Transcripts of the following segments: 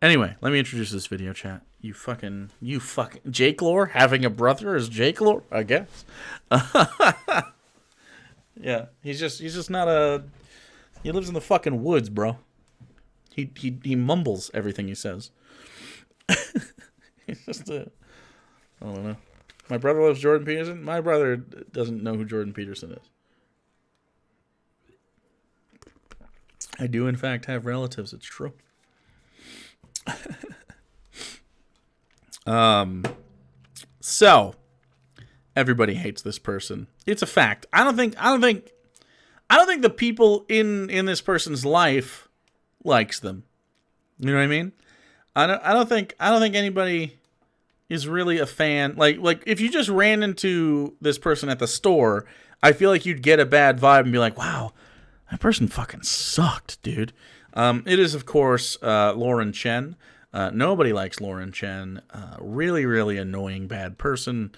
Anyway, let me introduce this video chat. You fucking Jake Lore having a brother is Jake Lore, I guess. Yeah, he's just not a. He lives in the fucking woods, bro. He mumbles everything he says. He's just I don't know. My brother loves Jordan Peterson. My brother doesn't know who Jordan Peterson is. I do, in fact, have relatives. It's true. So everybody hates this person. It's a fact. I don't think the people in this person's life likes them. You know what I mean? I don't think anybody is really a fan. Like if you just ran into this person at the store, I feel like you'd get a bad vibe and be like, wow, that person fucking sucked, dude. It is, of course, Lauren Chen. Nobody likes Lauren Chen. Really, really annoying, bad person.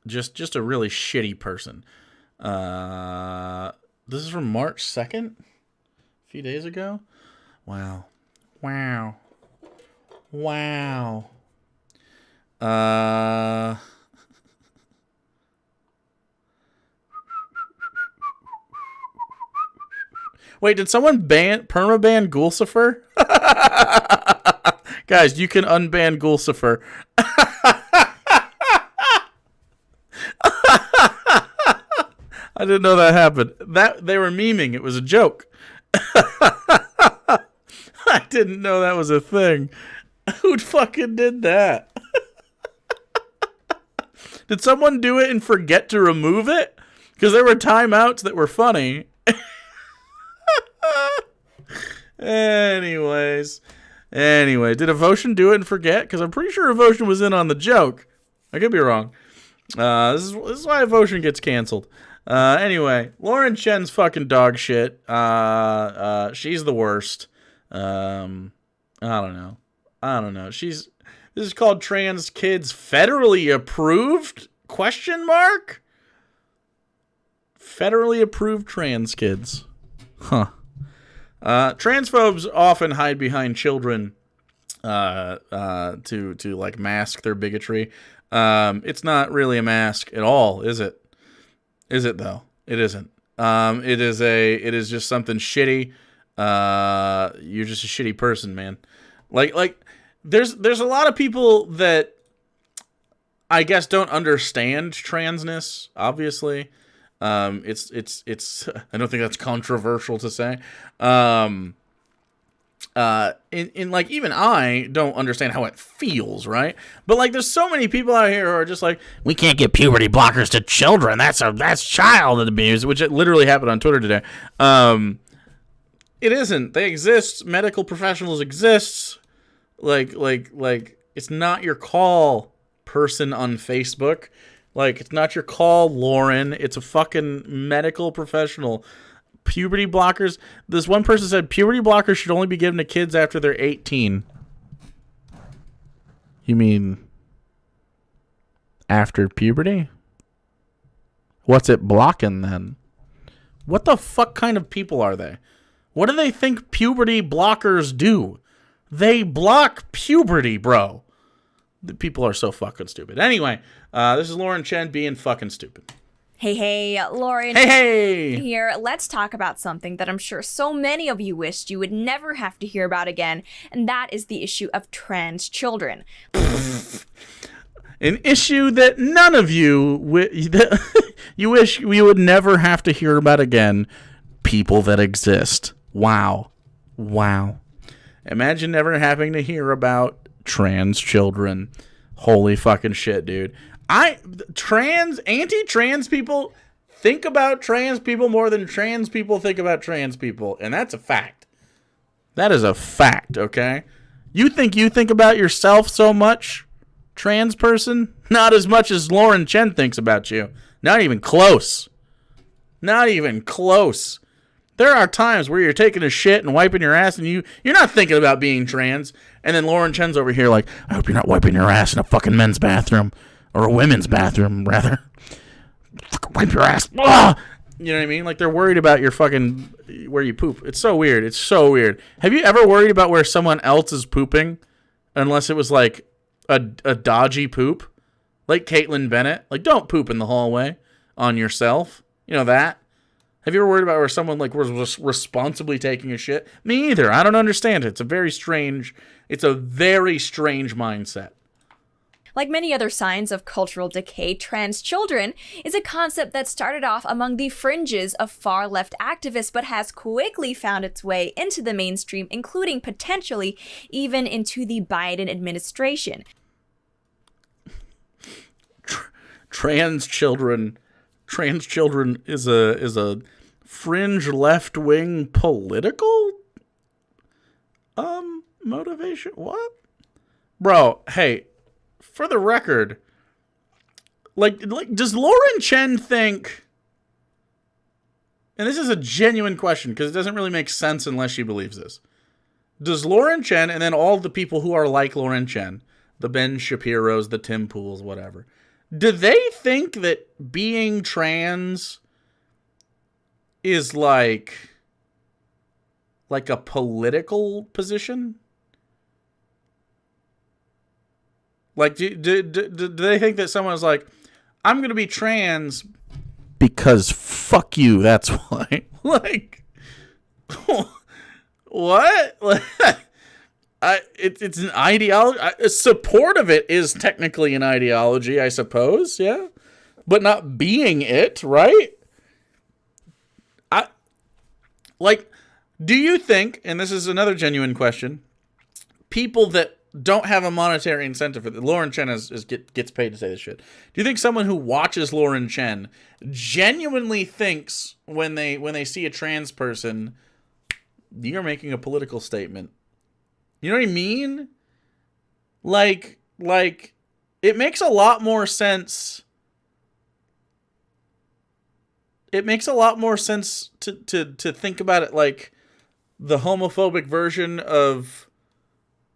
Just a really shitty person. This is from March 2nd? A few days ago? Wow. Wait, did someone permaban Gulsifer? Guys, you can unban Gulsifer. I didn't know that happened. That they were memeing. It was a joke. I didn't know that was a thing. Who fucking did that? Did someone do it and forget to remove it? Because there were timeouts that were funny. Anyways, did Evotion do it and forget? Because I'm pretty sure Evotion was in on the joke. I could be wrong. This is why Evotion gets canceled. Anyway, Lauren Chen's fucking dog shit. She's the worst. I don't know. This is called Trans Kids Federally Approved? ? Federally approved trans kids. Huh. Transphobes often hide behind children to like mask their bigotry. It's not really a mask at all, is it? Is it though? It isn't. It is just something shitty. You're just a shitty person, man. Like there's a lot of people that I guess don't understand transness, obviously. It's I don't think that's controversial to say. In like even I don't understand how it feels, right? But like there's so many people out here who are just like, we can't give puberty blockers to children. That's child abuse, which it literally happened on Twitter today. It isn't. They exist. Medical professionals exist. Like it's not your call, person on Facebook. Like, it's not your call, Lauren. It's a fucking medical professional. Puberty blockers. This one person said puberty blockers should only be given to kids after they're 18. You mean after puberty? What's it blocking then? What the fuck kind of people are they? What do they think puberty blockers do? They block puberty, bro. The people are so fucking stupid. Anyway, this is Lauren Chen being fucking stupid. Hey, Lauren. Hey! Here, let's talk about something that I'm sure so many of you wished you would never have to hear about again, and that is the issue of trans children. An issue that none of you you wish we would never have to hear about again. People that exist. Wow. Imagine never having to hear about trans children. Holy fucking shit, dude. Anti-trans people think about trans people more than trans people think about trans people. And that's a fact. That is a fact, okay? You think about yourself so much, trans person? Not as much as Lauren Chen thinks about you. Not even close. Not even close. There are times where you're taking a shit and wiping your ass and you're not thinking about being trans. And then Lauren Chen's over here like, I hope you're not wiping your ass in a fucking men's bathroom. Or a women's bathroom, rather. Fucking wipe your ass. Ugh! You know what I mean? Like, they're worried about your fucking where you poop. It's so weird. It's so weird. Have you ever worried about where someone else is pooping, unless it was like a dodgy poop, like Caitlyn Bennett? Like, don't poop in the hallway on yourself. You know that? Have you ever worried about where someone like was responsibly taking a shit? Me either. I don't understand it. It's a very strange mindset. Like many other signs of cultural decay, trans children is a concept that started off among the fringes of far-left activists but has quickly found its way into the mainstream, including potentially even into the Biden administration. Trans children is a fringe left-wing political motivation? What? Bro, hey, for the record, like does Lauren Chen think, and this is a genuine question because it doesn't really make sense unless she believes this, does Lauren Chen and then all the people who are like Lauren Chen, the Ben Shapiros, the Tim Pools, whatever, do they think that being trans is like a political position? Like, do they think that someone's like, I'm going to be trans because fuck you, that's why? Like, what? It's an ideology. Support of it is technically an ideology, I suppose, yeah? But not being it, right? Do you think, and this is another genuine question, people that don't have a monetary incentive for it, Lauren Chen gets paid to say this shit. Do you think someone who watches Lauren Chen genuinely thinks when they see a trans person, you're making a political statement? You know what I mean? Like it makes a lot more sense. It makes a lot more sense to think about it like the homophobic version of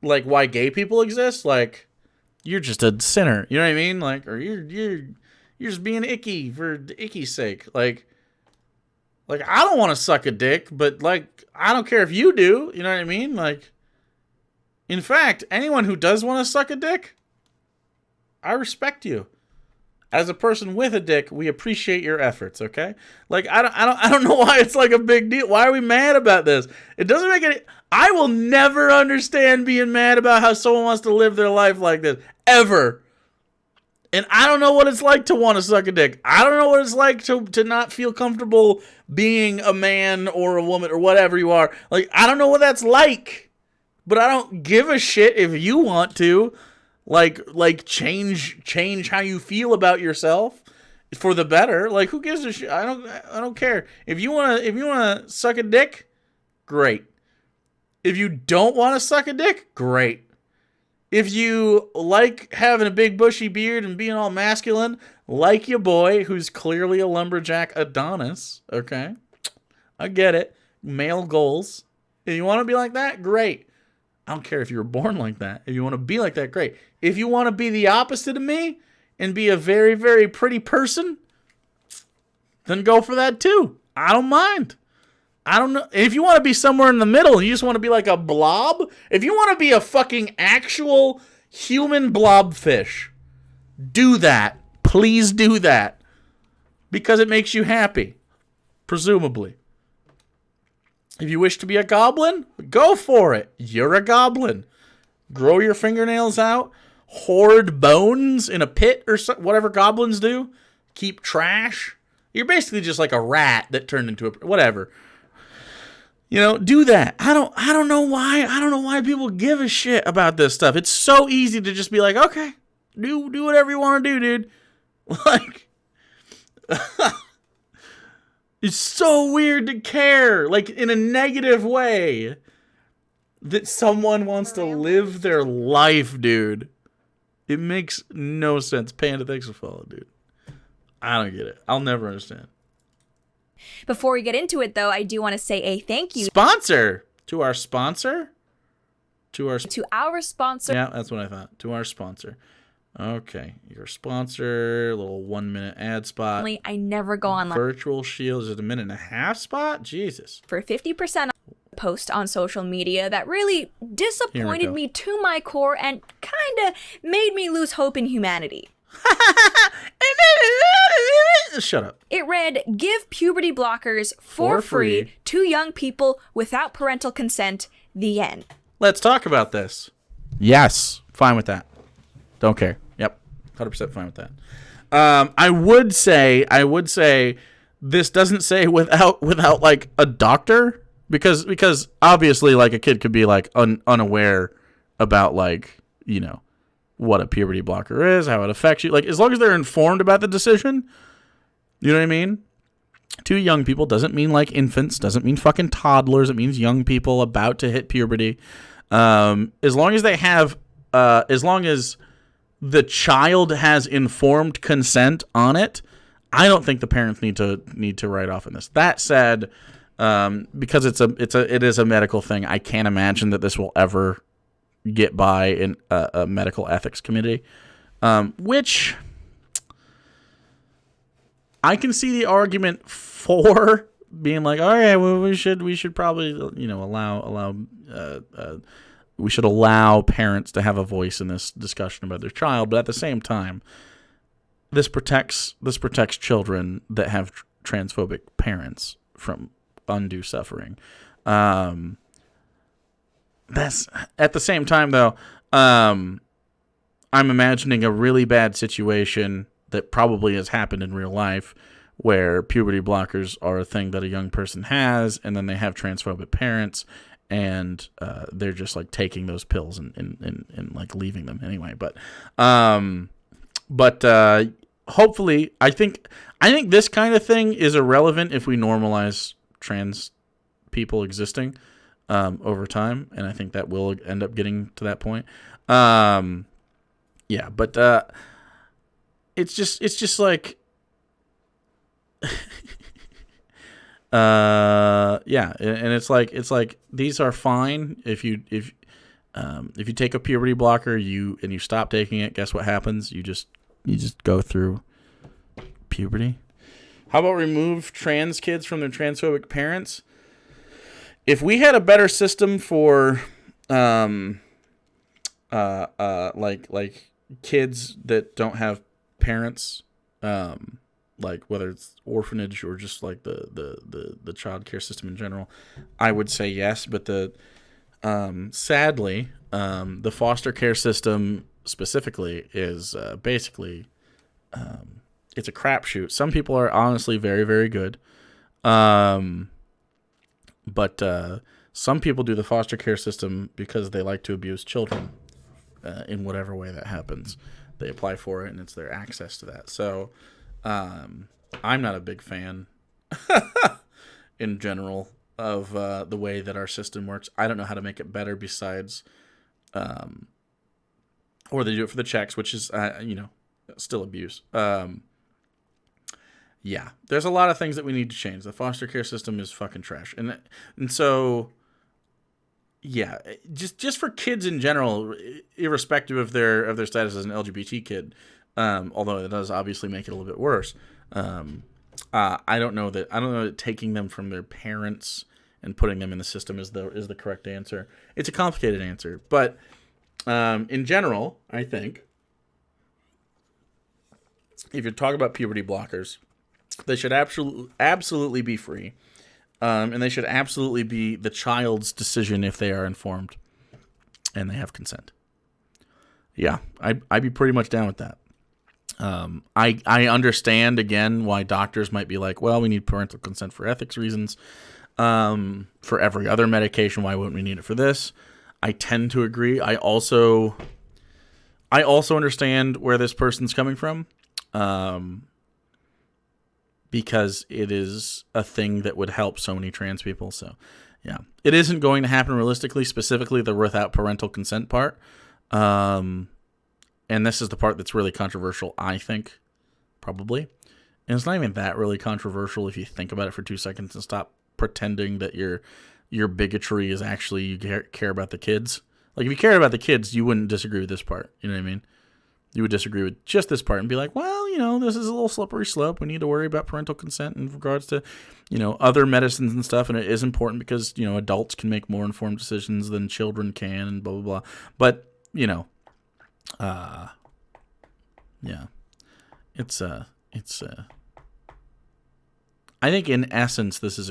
like why gay people exist. Like, you're just a sinner. You know what I mean? Like, or you're just being icky for the icky's sake. Like I don't want to suck a dick, but like I don't care if you do. You know what I mean? Like, in fact, anyone who does want to suck a dick, I respect you. As a person with a dick, we appreciate your efforts, okay? Like, I don't know why it's like a big deal. Why are we mad about this? It doesn't make any... I will never understand being mad about how someone wants to live their life like this. Ever. And I don't know what it's like to want to suck a dick. I don't know what it's like to not feel comfortable being a man or a woman or whatever you are. Like, I don't know what that's like. But I don't give a shit if you want to. Like change how you feel about yourself for the better. Like, who gives a shit? I don't care. If you wanna suck a dick, great. If you don't want to suck a dick, great. If you like having a big bushy beard and being all masculine, like your boy who's clearly a lumberjack Adonis, okay? I get it. Male goals. If you want to be like that, great. I don't care if you were born like that. If you want to be like that, great. If you want to be the opposite of me and be a very, very pretty person, then go for that too. I don't mind. I don't know. If you want to be somewhere in the middle, you just want to be like a blob. If you want to be a fucking actual human blobfish, do that. Please do that. Because it makes you happy. Presumably. If you wish to be a goblin, go for it. You're a goblin. Grow your fingernails out. Hoard bones in a pit or whatever goblins do. Keep trash. You're basically just like a rat that turned into a... whatever. You know, do that. I don't know why. I don't know why people give a shit about this stuff. It's so easy to just be like, okay, do whatever you want to do, dude. Like... It's so weird to care, like, in a negative way, that someone wants to live their life, dude. It makes no sense. Panda, thanks for following, dude. I don't get it. I'll never understand. Before we get into it, though, I do want to say a thank you. Sponsor! To our sponsor? To our sponsor. Yeah, that's what I thought. To our sponsor. Okay, your sponsor, little 1 minute ad spot. I never go online. Virtual Shield is it a minute and a half spot? Jesus. For 50% post on social media that really disappointed me to my core and kind of made me lose hope in humanity. Shut up. It read, give puberty blockers for free to young people without parental consent, the end. Let's talk about this. Yes, fine with that. Don't care. Yep, 100% fine with that. I would say this doesn't say without like a doctor, because obviously like a kid could be like unaware about like, you know, what a puberty blocker is, how it affects you. Like, as long as they're informed about the decision, you know what I mean? To young people doesn't mean like infants, doesn't mean fucking toddlers. It means young people about to hit puberty. As long as they have, as long as the child has informed consent on it, I don't think the parents need to write off on this. That said, because it is a medical thing, I can't imagine that this will ever get by in a medical ethics committee, which I can see the argument for being like, all right, well, we should probably, you know, we should allow parents to have a voice in this discussion about their child. But at the same time, this protects children that have transphobic parents from undue suffering. That's at the same time though, I'm imagining a really bad situation that probably has happened in real life where puberty blockers are a thing that a young person has, and then they have transphobic parents, and they're just like taking those pills and like leaving them anyway. But hopefully, I think this kind of thing is irrelevant if we normalize trans people existing over time, and I think that will end up getting to that point. Yeah, but it's just like yeah, and it's like these are fine if you take a puberty blocker and you stop taking it, guess what happens? You just go through puberty. How about remove trans kids from their transphobic parents? If we had a better system for like kids that don't have parents, like whether it's orphanage or just like the child care system in general, I would say yes. But sadly, the foster care system specifically is basically it's a crapshoot. Some people are honestly very, very good. But some people do the foster care system because they like to abuse children in whatever way that happens. They apply for it, and it's their access to that. So I'm not a big fan in general of the way that our system works. I don't know how to make it better besides, or they do it for the checks, which is, still abuse. Yeah, there's a lot of things that we need to change. The foster care system is fucking trash, and so yeah, just for kids in general, irrespective of their status as an LGBT kid, although it does obviously make it a little bit worse. I don't know that taking them from their parents and putting them in the system is the correct answer. It's a complicated answer, but in general, I think if you're talking about puberty blockers, they should absolutely be free, and they should absolutely be the child's decision if they are informed and they have consent. Yeah, I'd be pretty much down with that. I understand, again, why doctors might be like, well, we need parental consent for ethics reasons. For every other medication, why wouldn't we need it for this? I tend to agree. I also understand where this person's coming from. Because it is a thing that would help so many trans people. So, yeah. It isn't going to happen realistically, specifically the without parental consent part. And this is the part that's really controversial, I think, probably. And it's not even that really controversial if you think about it for 2 seconds and stop pretending that your bigotry is actually you care about the kids. Like, if you cared about the kids, you wouldn't disagree with this part. You know what I mean? you would disagree with just this part and be like, well, this is a little slippery slope. We need to worry about parental consent in regards to, other medicines and stuff. And it is important because, adults can make more informed decisions than children can and blah, blah, blah. But, yeah, it's I think in essence, this is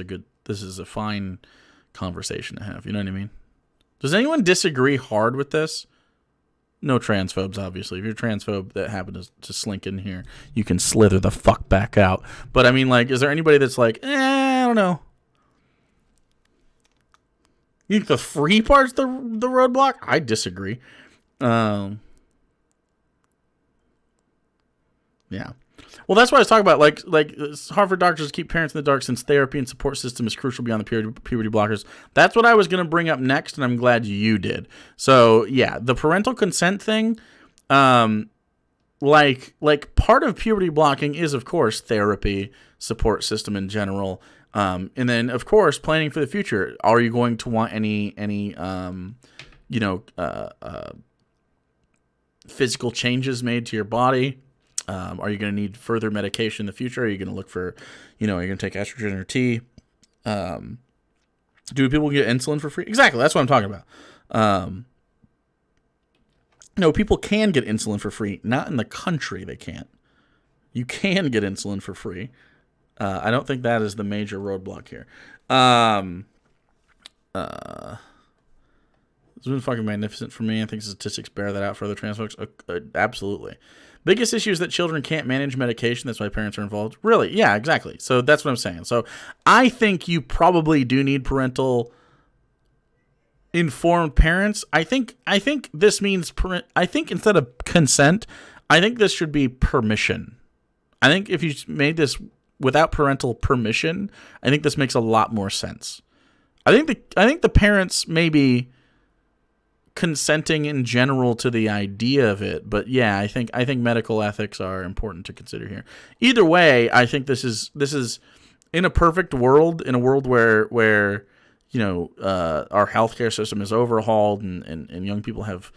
a fine conversation to have. You know what I mean? Does anyone disagree hard with this? No transphobes, obviously. If you're a transphobe that happened to slink in here, you can slither the fuck back out. But I mean, like, is there anybody that's like, I don't know. You think the free part's the roadblock? I disagree. Yeah. Well, that's what I was talking about. Like Harvard doctors keep parents in the dark since therapy and support system is crucial beyond the puberty blockers. That's what I was going to bring up next, and I'm glad you did. So, yeah, the parental consent thing, like part of puberty blocking is, of course, therapy, support system in general, and then, of course, planning for the future. Are you going to want any physical changes made to your body? Are you going to need further medication in the future? Are you going to look for, are you going to take estrogen or T? Do people get insulin for free? Exactly. That's what I'm talking about. No, people can get insulin for free. Not in the country, they can't. You can get insulin for free. I don't think that is the major roadblock here. It's been fucking magnificent for me. I think statistics bear that out for other trans folks. Absolutely. Biggest issue is that children can't manage medication. That's why parents are involved. Really? Yeah, exactly. So that's what I'm saying. So I think you probably do need parental informed parents. I think this means I think instead of consent, I think this should be permission. I think if you made this without parental permission, I think this makes a lot more sense. I think the parents maybe consenting in general to the idea of it, but yeah, I think medical ethics are important to consider here. Either way, I think this is in a perfect world, in a world where our healthcare system is overhauled and young people have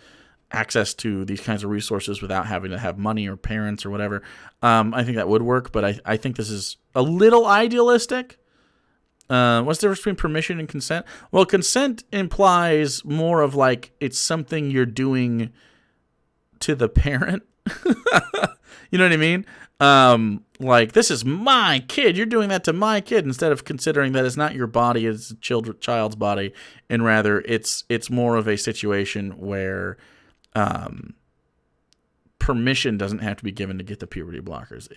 access to these kinds of resources without having to have money or parents or whatever. I think that would work, but I think this is a little idealistic. What's the difference between permission and consent? Well, consent implies more of like it's something you're doing to the parent. You know what I mean? Like, this is my kid. You're doing that to my kid, instead of considering that it's not your body, it's a child's body, and rather it's more of a situation where permission doesn't have to be given to get the puberty blockers.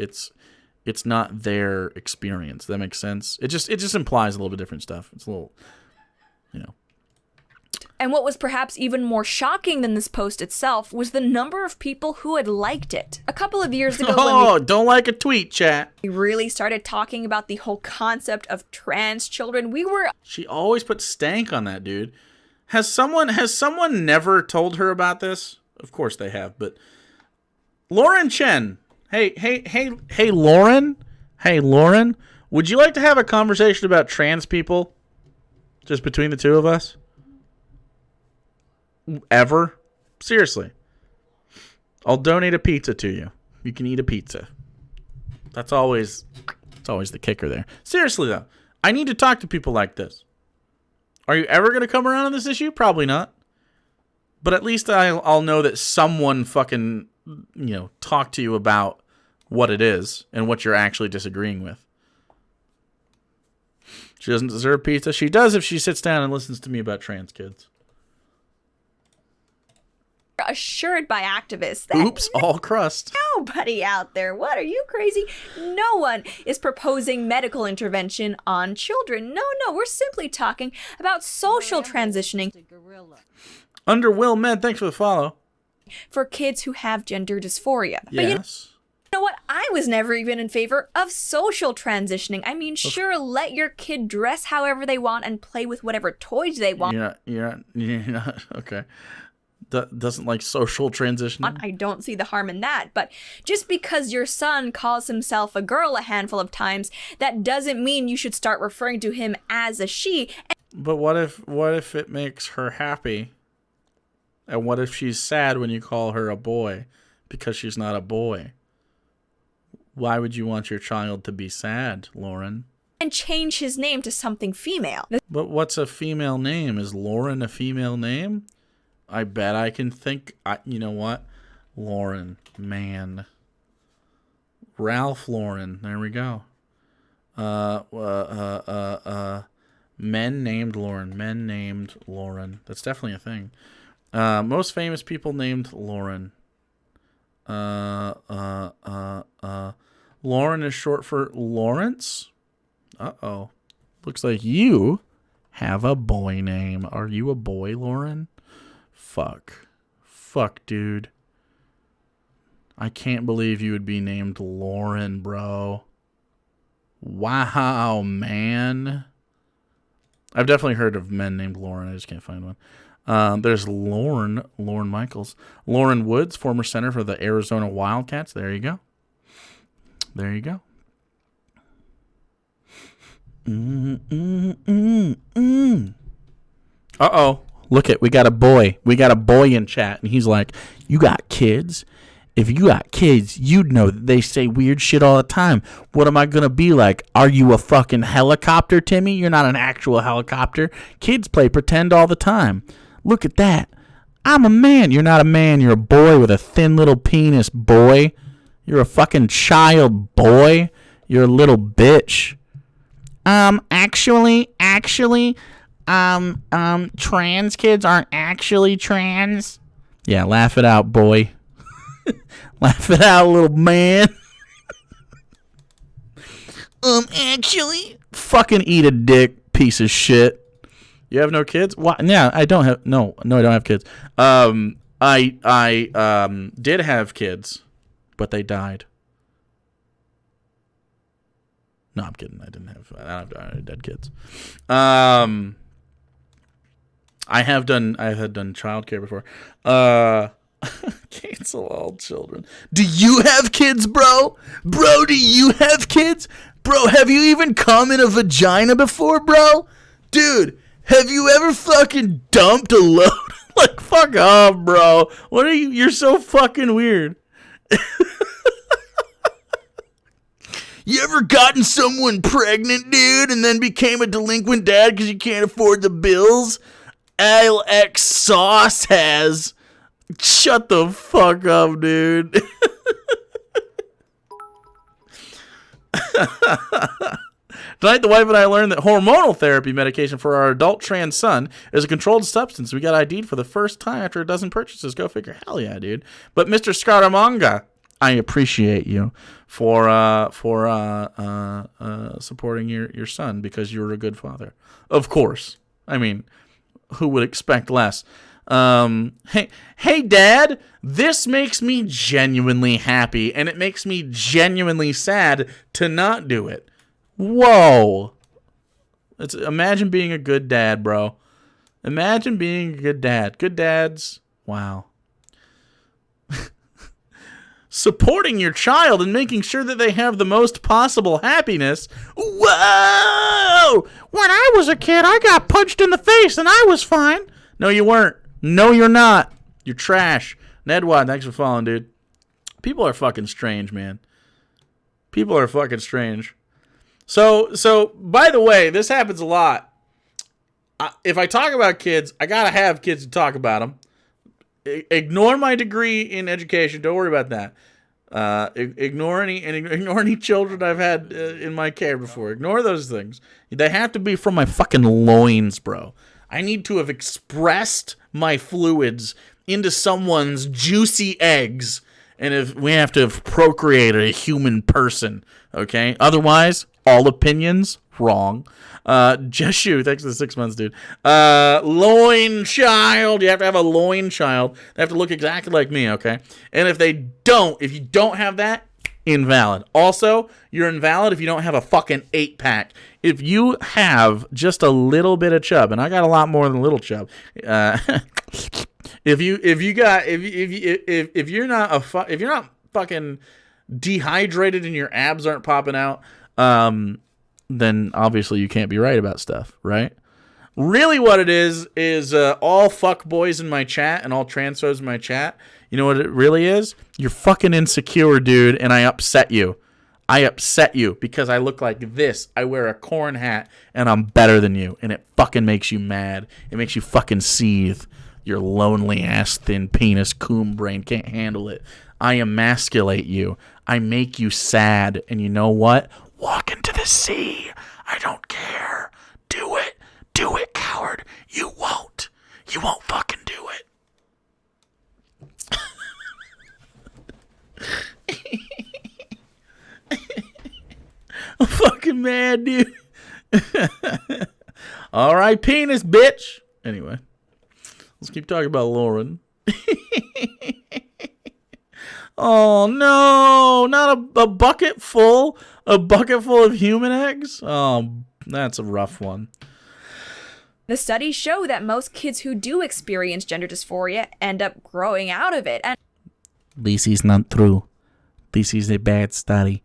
It's not their experience. That makes sense. It just implies a little bit different stuff. It's a little, And what was perhaps even more shocking than this post itself was the number of people who had liked it. A couple of years ago, don't like a tweet, chat. We really started talking about the whole concept of trans children. She always puts stank on that, dude. Has someone never told her about this? Of course they have, but Lauren Chen. Hey, Lauren. Hey, Lauren. Would you like to have a conversation about trans people? Just between the two of us? Ever? Seriously. I'll donate a pizza to you. You can eat a pizza. It's always the kicker there. Seriously, though. I need to talk to people like this. Are you ever going to come around on this issue? Probably not. But at least I'll know that someone fucking, talked to you about what it is and what you're actually disagreeing with. She doesn't deserve pizza. She does if she sits down and listens to me about trans kids. Assured by activists that oops, all crust. Nobody out there, what are you, crazy? No one is proposing medical intervention on children. No, we're simply talking about social transitioning. Under Will Med, thanks for the follow. For kids who have gender dysphoria. Yes. But you know what? I was never even in favor of social transitioning. I mean, sure, let your kid dress however they want and play with whatever toys they want. You're not okay. Doesn't like social transition. I don't see the harm in that, but just because your son calls himself a girl a handful of times, that doesn't mean you should start referring to him as a she. But what if it makes her happy? And what if she's sad when you call her a boy? Because she's not a boy. Why would you want your child to be sad, Lauren? And change his name to something female. But what's a female name? Is Lauren a female name? I bet I can think. You know what? Lauren, man. Ralph Lauren. There we go. Men named Lauren. Men named Lauren. That's definitely a thing. Most famous people named Lauren. Lauren is short for Lawrence. Uh-oh. Looks like you have a boy name. Are you a boy, Lauren? Fuck, dude. I can't believe you would be named Lauren, bro. Wow, man. I've definitely heard of men named Lauren. I just can't find one. There's Lauren Michaels. Lauren Woods, former center for the Arizona Wildcats. There you go. Uh-oh. Look we got a boy. We got a boy in chat. And he's like, you got kids? If you got kids, you'd know that they say weird shit all the time. What am I going to be like? Are you a fucking helicopter, Timmy? You're not an actual helicopter. Kids play pretend all the time. Look at that. I'm a man. You're not a man. You're a boy with a thin little penis, boy. You're a fucking child, boy. You're a little bitch. Actually, trans kids aren't actually trans. Yeah, laugh it out, boy. Laugh it out, little man. Actually, fucking eat a dick, piece of shit. You have no kids? What? Yeah, I don't have. No, I don't have kids. I did have kids, but they died. No, I'm kidding. I don't have dead kids. I had done childcare before. Cancel all children. Do you have kids, bro? Bro, do you have kids? Bro, have you even come in a vagina before, bro? Dude, have you ever fucking dumped a load? Like, fuck off, bro. What are you? You're so fucking weird. You ever gotten someone pregnant, dude, and then became a delinquent dad because you can't afford the bills? Alex Sauce has. Shut the fuck up, dude. Tonight, the wife and I learned that hormonal therapy medication for our adult trans son is a controlled substance. We got ID'd for the first time after a dozen purchases. Go figure. Hell yeah, dude. But Mr. Scaramanga, I appreciate you for supporting your son because you're a good father. Of course. I mean, who would expect less? Hey, Dad, this makes me genuinely happy, and it makes me genuinely sad to not do it. Whoa. Imagine being a good dad, bro. Imagine being a good dad. Good dads, wow. Supporting your child and making sure that they have the most possible happiness. Whoa! When I was a kid, I got punched in the face, and I was fine. No, you weren't. No, you're not. You're trash. Nedwad, thanks for following, dude. People are fucking strange, man. People are fucking strange. So by the way, this happens a lot. If I talk about kids, I gotta have kids to talk about them. Ignore my degree in education. Don't worry about that. Ignore any children I've had in my care before. Ignore those things. They have to be from my fucking loins, bro. I need to have expressed my fluids into someone's juicy eggs, and if we have to have procreated a human person, okay? Otherwise, all opinions, wrong. Jeshu, thanks for the 6 months, dude. Loin child. You have to have a loin child. They have to look exactly like me, okay? And if you don't have that, invalid. Also, you're invalid if you don't have a fucking 8-pack. If you have just a little bit of chub, and I got a lot more than a little chub, if you're not fucking dehydrated and your abs aren't popping out, then obviously you can't be right about stuff, right? Really what it is all fuck boys in my chat and all transphobes in my chat, You know what it really is? You're fucking insecure, dude, and I upset you. I upset you because I look like this. I wear a corn hat, and I'm better than you, and it fucking makes you mad. It makes you fucking seethe. Your lonely-ass, thin penis coon brain can't handle it. I emasculate you. I make you sad, and you know what? Walk into the sea. I don't care. Do it. Do it, coward. You won't. You won't fucking do it. I'm fucking mad, dude. All right, penis, bitch. Anyway, let's keep talking about Lauren. Oh, no. Not a bucket full. A bucket full of human eggs? Oh, that's a rough one. The studies show that most kids who do experience gender dysphoria end up growing out of it. And this is not true. This is a bad study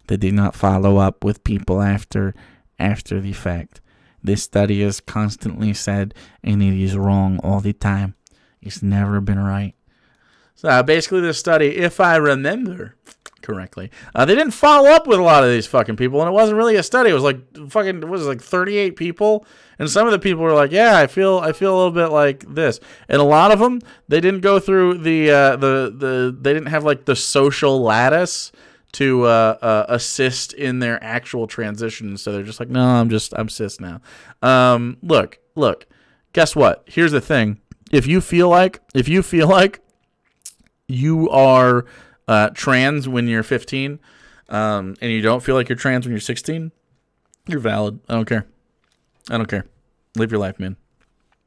that did not follow up with people after the fact. This study is constantly said, and it is wrong all the time. It's never been right. So basically this study, if I remember correctly, they didn't follow up with a lot of these fucking people, and it wasn't really a study. It was like fucking, what was it, like 38 people? And some of the people were like, yeah, I feel a little bit like this. And a lot of them, they didn't go through they didn't have like the social lattice to assist in their actual transition. So they're just like, no, I'm cis now. Look, guess what? Here's the thing. If you feel like you are trans when you're 15, and you don't feel like you're trans when you're 16, you're valid. I don't care. Live your life, man.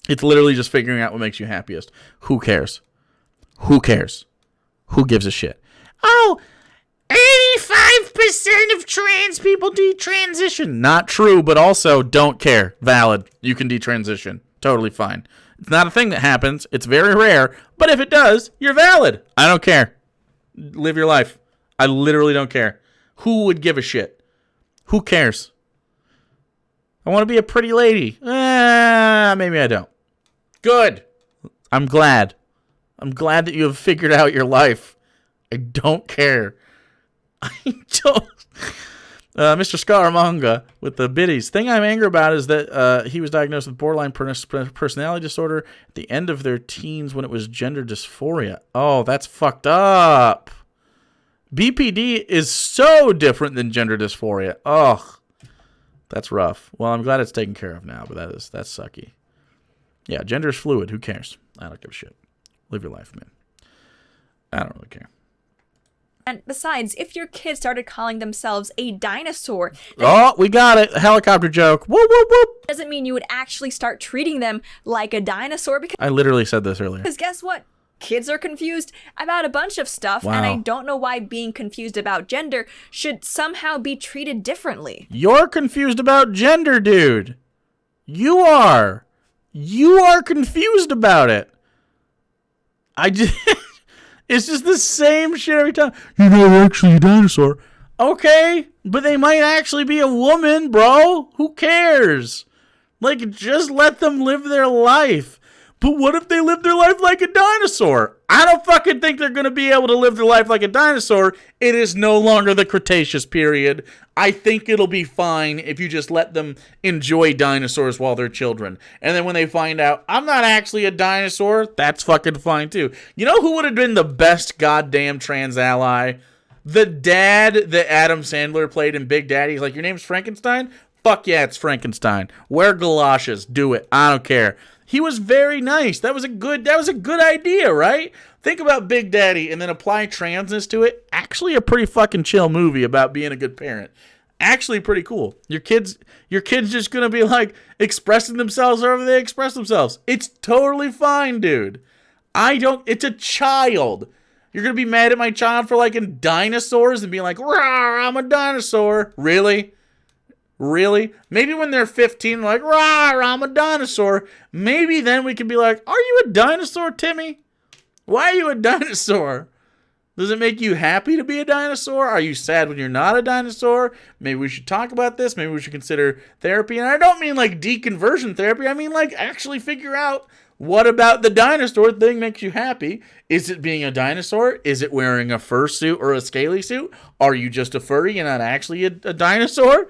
It's literally just figuring out what makes you happiest. Who cares? Who gives a shit? Oh, 85% of trans people detransition. Not true, but also don't care. Valid. You can detransition. Totally fine. It's not a thing that happens. It's very rare. But if it does, you're valid. I don't care. Live your life. I literally don't care. Who would give a shit? Who cares? I want to be a pretty lady. Maybe I don't. Good. I'm glad. I'm glad that you have figured out your life. I don't care. I don't. Mr. Scaramanga with the biddies. Thing I'm angry about is that he was diagnosed with borderline personality disorder at the end of their teens when it was gender dysphoria. Oh, that's fucked up. BPD is so different than gender dysphoria. Oh, that's rough. Well, I'm glad it's taken care of now, but that's sucky. Yeah, gender is fluid. Who cares? I don't give a shit. Live your life, man. I don't really care. And besides, if your kid started calling themselves a dinosaur, oh, we got it. A helicopter joke. Whoop, whoop, whoop. Doesn't mean you would actually start treating them like a dinosaur, because I literally said this earlier. guess what? Kids are confused about a bunch of stuff, Wow. and I don't know why being confused about gender should somehow be treated differently. You're confused about gender, dude. You are. You are confused about it. It's just the same shit every time. You're not actually a dinosaur. Okay, but they might actually be a woman, bro. Who cares? Like, just let them live their life. But what if they live their life like a dinosaur? I don't fucking think they're going to be able to live their life like a dinosaur. It is no longer the Cretaceous period. I think it'll be fine if you just let them enjoy dinosaurs while they're children. And then when they find out, I'm not actually a dinosaur, that's fucking fine too. You know who would have been the best goddamn trans ally? The dad that Adam Sandler played in Big Daddy. He's like, your name's Frankenstein? Fuck yeah, it's Frankenstein. Wear galoshes. Do it. I don't care. He was very nice. That was a good idea, right? Think about Big Daddy and then apply transness to it. Actually a pretty fucking chill movie about being a good parent. Actually pretty cool. Your kid's just gonna be like expressing themselves however they express themselves. It's totally fine, dude. It's a child. You're gonna be mad at my child for liking dinosaurs and being like, "Rawr, I'm a dinosaur." Really? Really? Maybe when they're 15, like, "Rawr, I'm a dinosaur." Maybe then we can be like, "Are you a dinosaur, Timmy? Why are you a dinosaur? Does it make you happy to be a dinosaur? Are you sad when you're not a dinosaur? Maybe we should talk about this. Maybe we should consider therapy." And I don't mean like deconversion therapy. I mean like actually figure out What about the dinosaur thing makes you happy? Is it being a dinosaur? Is it wearing a fursuit or a scaly suit? Are you just a furry and not actually a dinosaur?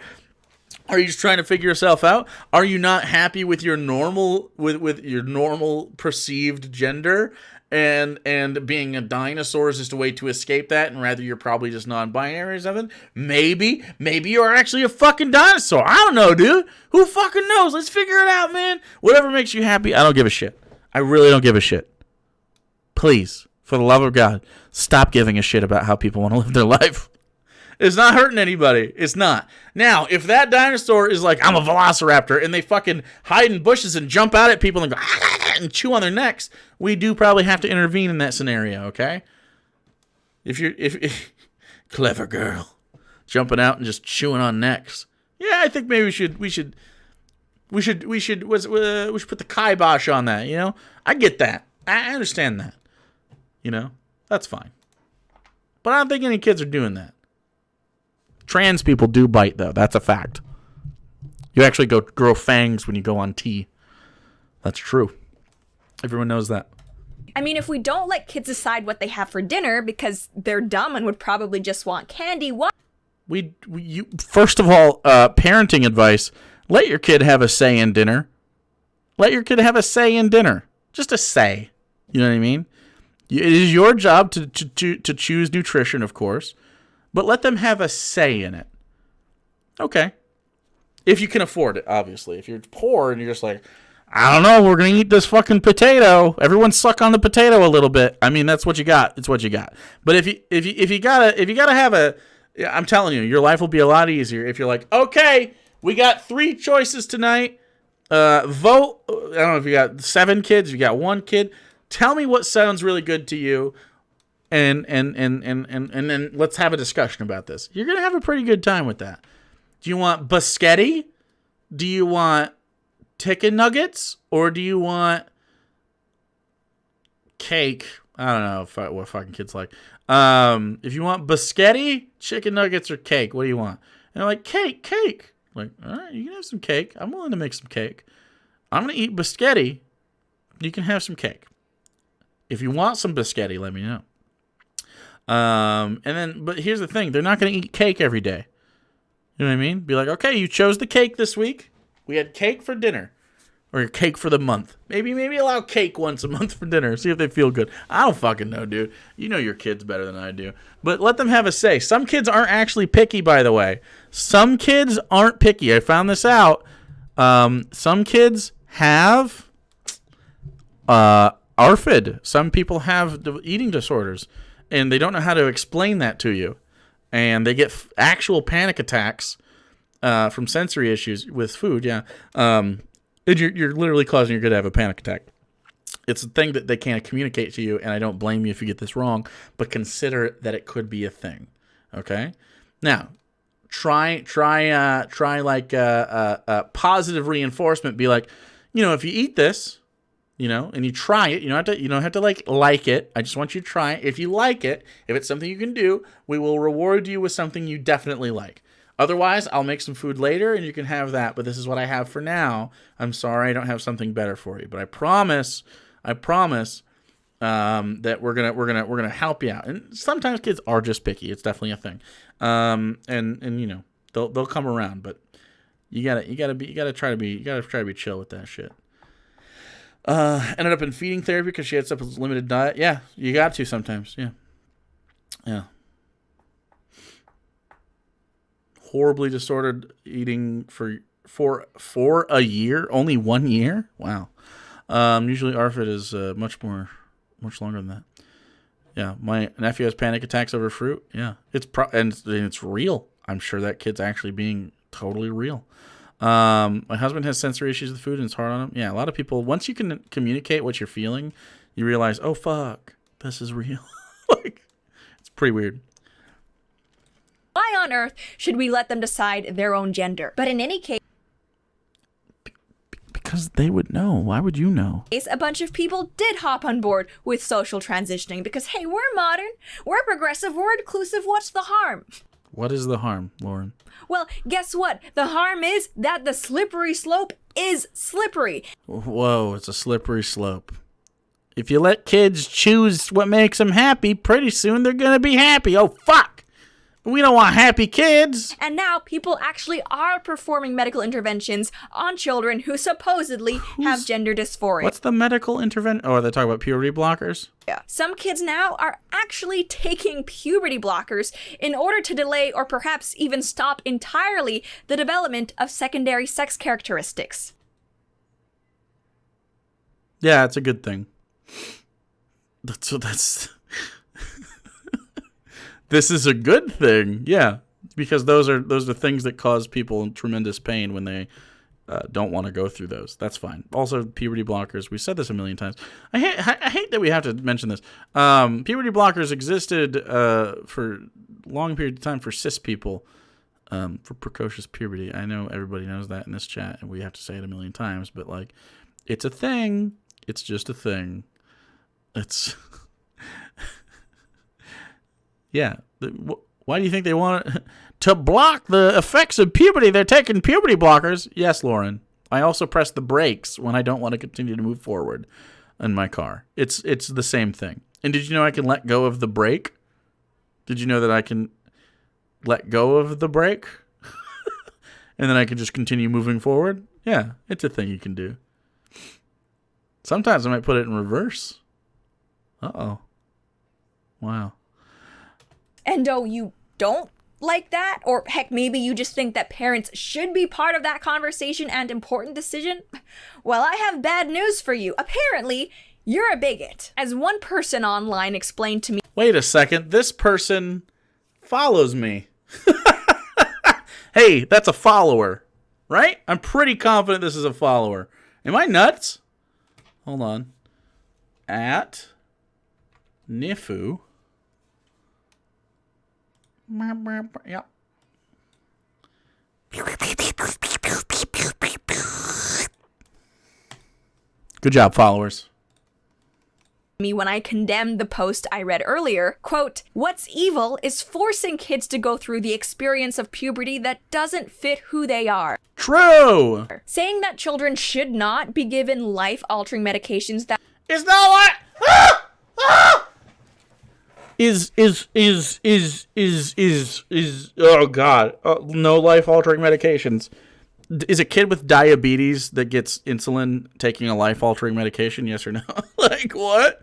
Are you just trying to figure yourself out? Are you not happy with your normal with your normal perceived gender? And being a dinosaur is just a way to escape that, and rather you're probably just non-binary or something. Maybe you're actually a fucking dinosaur. I don't know, dude. Who fucking knows? Let's figure it out, man. Whatever makes you happy. I don't give a shit. I really don't give a shit. Please, for the love of God, stop giving a shit about how people want to live their life. It's not hurting anybody. It's not. Now, if that dinosaur is like, I'm a velociraptor, and they fucking hide in bushes and jump out at people and go and chew on their necks, we do probably have to intervene in that scenario, okay? If clever girl, jumping out and just chewing on necks. Yeah, I think maybe we should put the kibosh on that, you know? I get that. I understand that. You know? That's fine. But I don't think any kids are doing that. Trans people do bite, though. That's a fact. You actually grow fangs when you go on tea. That's true. Everyone knows that. I mean, if we don't let kids decide what they have for dinner because they're dumb and would probably just want candy, what? First of all, parenting advice, let your kid have a say in dinner. Let your kid have a say in dinner. Just a say. You know what I mean? It is your job to choose nutrition, of course. But let them have a say in it. Okay. If you can afford it, obviously. If you're poor and you're just like, I don't know, we're going to eat this fucking potato. Everyone suck on the potato a little bit. I mean, that's what you got. It's what you got. But if you gotta have a, I'm telling you, your life will be a lot easier if you're like, okay, we got 3 choices tonight. Vote. I don't know if you got 7 kids, you got 1 kid. Tell me what sounds really good to you. And then let's have a discussion about this. You're going to have a pretty good time with that. Do you want biscotti? Do you want chicken nuggets? Or do you want cake? I don't know what fucking kids like. If you want biscotti, chicken nuggets, or cake, what do you want? And they're like, cake. Like, all right, you can have some cake. I'm willing to make some cake. I'm going to eat biscotti. You can have some cake. If you want some biscotti, let me know. But here's the thing. They're not going to eat cake every day. You know what I mean? Be like, okay, you chose the cake this week. We had cake for dinner. Or cake for the month. Maybe allow cake once a month for dinner. See if they feel good. I don't fucking know, dude. You know your kids better than I do. But let them have a say. Some kids aren't actually picky, by the way. Some kids aren't picky. I found this out. Some kids have ARFID. Some people have eating disorders. And they don't know how to explain that to you. And they get actual panic attacks from sensory issues with food, yeah. And you're literally causing your kid to have a panic attack. It's a thing that they can't communicate to you, and I don't blame you if you get this wrong, but consider that it could be a thing, okay? Now, try like positive reinforcement. Be like, you know, if you eat this, you know, and you try it, you don't have to like it. I just want you to try it. If you like it, if it's something you can do, we will reward you with something you definitely like. Otherwise, I'll make some food later and you can have that, but this is what I have for now. I'm sorry I don't have something better for you, but I promise that we're gonna help you out. And sometimes kids are just picky. It's definitely a thing. And you know, they'll come around, but you gotta try to be chill with that shit. Ended up in feeding therapy because she had such a limited diet. Yeah, you got to sometimes. Yeah. Horribly disordered eating for a year, only 1 year. Wow. Usually ARFID is much longer than that. Yeah, my nephew has panic attacks over fruit. Yeah, and it's real. I'm sure that kid's actually being totally real. My husband has sensory issues with food and it's hard on him. Yeah, a lot of people, once you can communicate what you're feeling, you realize, oh fuck, this is real. Like, it's pretty weird. Why on earth should we let them decide their own gender? But in any case, because they would know. Why would you know? a bunch of people did hop on board with social transitioning because, hey, we're modern, we're progressive, we're inclusive, what's the harm? What is the harm, Lauren? Well, guess what? The harm is that the slippery slope is slippery. Whoa, it's a slippery slope. If you let kids choose what makes them happy, pretty soon they're going to be happy. Oh, fuck. We don't want happy kids. And now people actually are performing medical interventions on children who supposedly have gender dysphoria. What's the medical intervention? Oh, are they talking about puberty blockers? Yeah. Some kids now are actually taking puberty blockers in order to delay or perhaps even stop entirely the development of secondary sex characteristics. Yeah, it's a good thing. That's This is a good thing, yeah, because those are things that cause people tremendous pain when they don't want to go through those. That's fine. Also, puberty blockers. We said this a million times. I hate that we have to mention this. Puberty blockers existed for a long period of time for cis people for precocious puberty. I know everybody knows that in this chat, and we have to say it a million times, but like, it's a thing. It's just a thing. It's. Yeah. Why do you think they want to block the effects of puberty? They're taking puberty blockers. Yes, Lauren. I also press the brakes when I don't want to continue to move forward in my car. It's the same thing. And did you know I can let go of the brake? Did you know that I can let go of the brake? And then I can just continue moving forward? Yeah, it's a thing you can do. Sometimes I might put it in reverse. Uh-oh. Wow. And oh, you don't like that? Or heck, maybe you just think that parents should be part of that conversation and important decision? Well, I have bad news for you. Apparently, you're a bigot. As one person online explained to me. Wait a second, this person follows me. Hey, that's a follower, right? I'm pretty confident this is a follower. Am I nuts? Hold on. At Nifu. Yep. Good job, followers. Me when I condemned the post I read earlier, quote, "What's evil is forcing kids to go through the experience of puberty that doesn't fit who they are." True. Saying that children should not be given life-altering medications that It's not like is oh god, no life-altering medications. Is a kid with diabetes that gets insulin taking a life-altering medication? Yes or no? Like, what?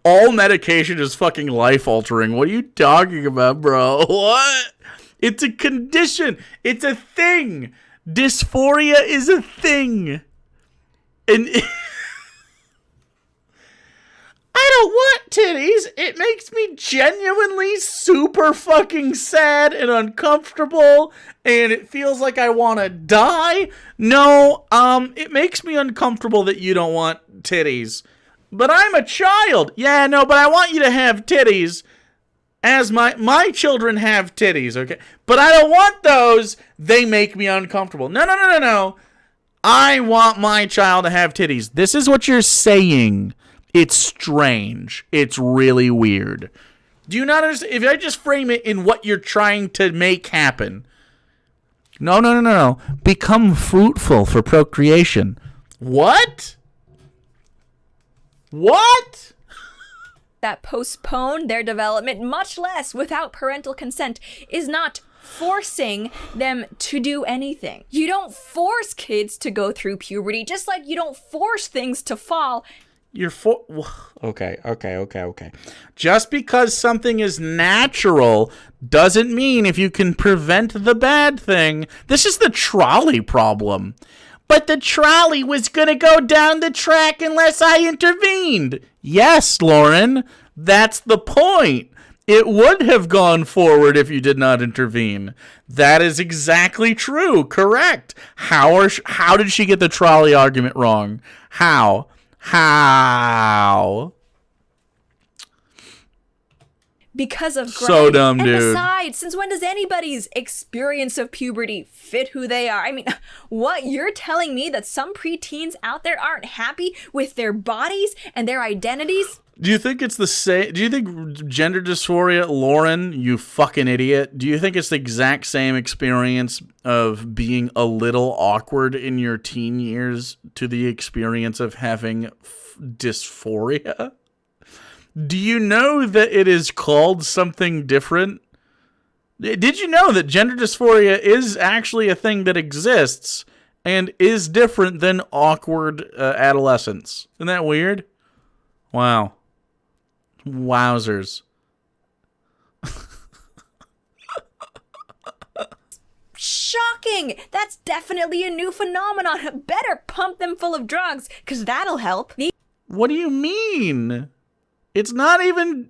All medication is fucking life-altering. What are you talking about, bro? What? It's a condition. It's a thing. Dysphoria is a thing. And I don't want titties. It makes me genuinely super fucking sad and uncomfortable, and it feels like I want to die. No, it makes me uncomfortable that you don't want titties. But I'm a child. Yeah, no, but I want you to have titties as my children have titties, okay? But I don't want those. They make me uncomfortable. No. I want my child to have titties. This is what you're saying. It's strange. It's really weird. Do you not understand? If I just frame it in what you're trying to make happen. No. Become fruitful for procreation. What? What? that postpone their development, much less without parental consent, is not forcing them to do anything. You don't force kids to go through puberty, just like you don't force things to fall. Okay. Just because something is natural doesn't mean if you can prevent the bad thing. This is the trolley problem. But the trolley was going to go down the track unless I intervened. Yes, Lauren, that's the point. It would have gone forward if you did not intervene. That is exactly true. Correct. How did she get the trolley argument wrong? How? Because of Greg. So dumb, dude. And besides, since when does anybody's experience of puberty fit who they are? I mean, what, you're telling me that some preteens out there aren't happy with their bodies and their identities? Do you think it's the same? Do you think gender dysphoria, Lauren, you fucking idiot? Do you think it's the exact same experience of being a little awkward in your teen years to the experience of having dysphoria? Do you know that it is called something different? Did you know that gender dysphoria is actually a thing that exists and is different than awkward adolescence? Isn't that weird? Wow. Wowzers. Shocking! That's definitely a new phenomenon. Better pump them full of drugs, because that'll help. What do you mean? It's not even...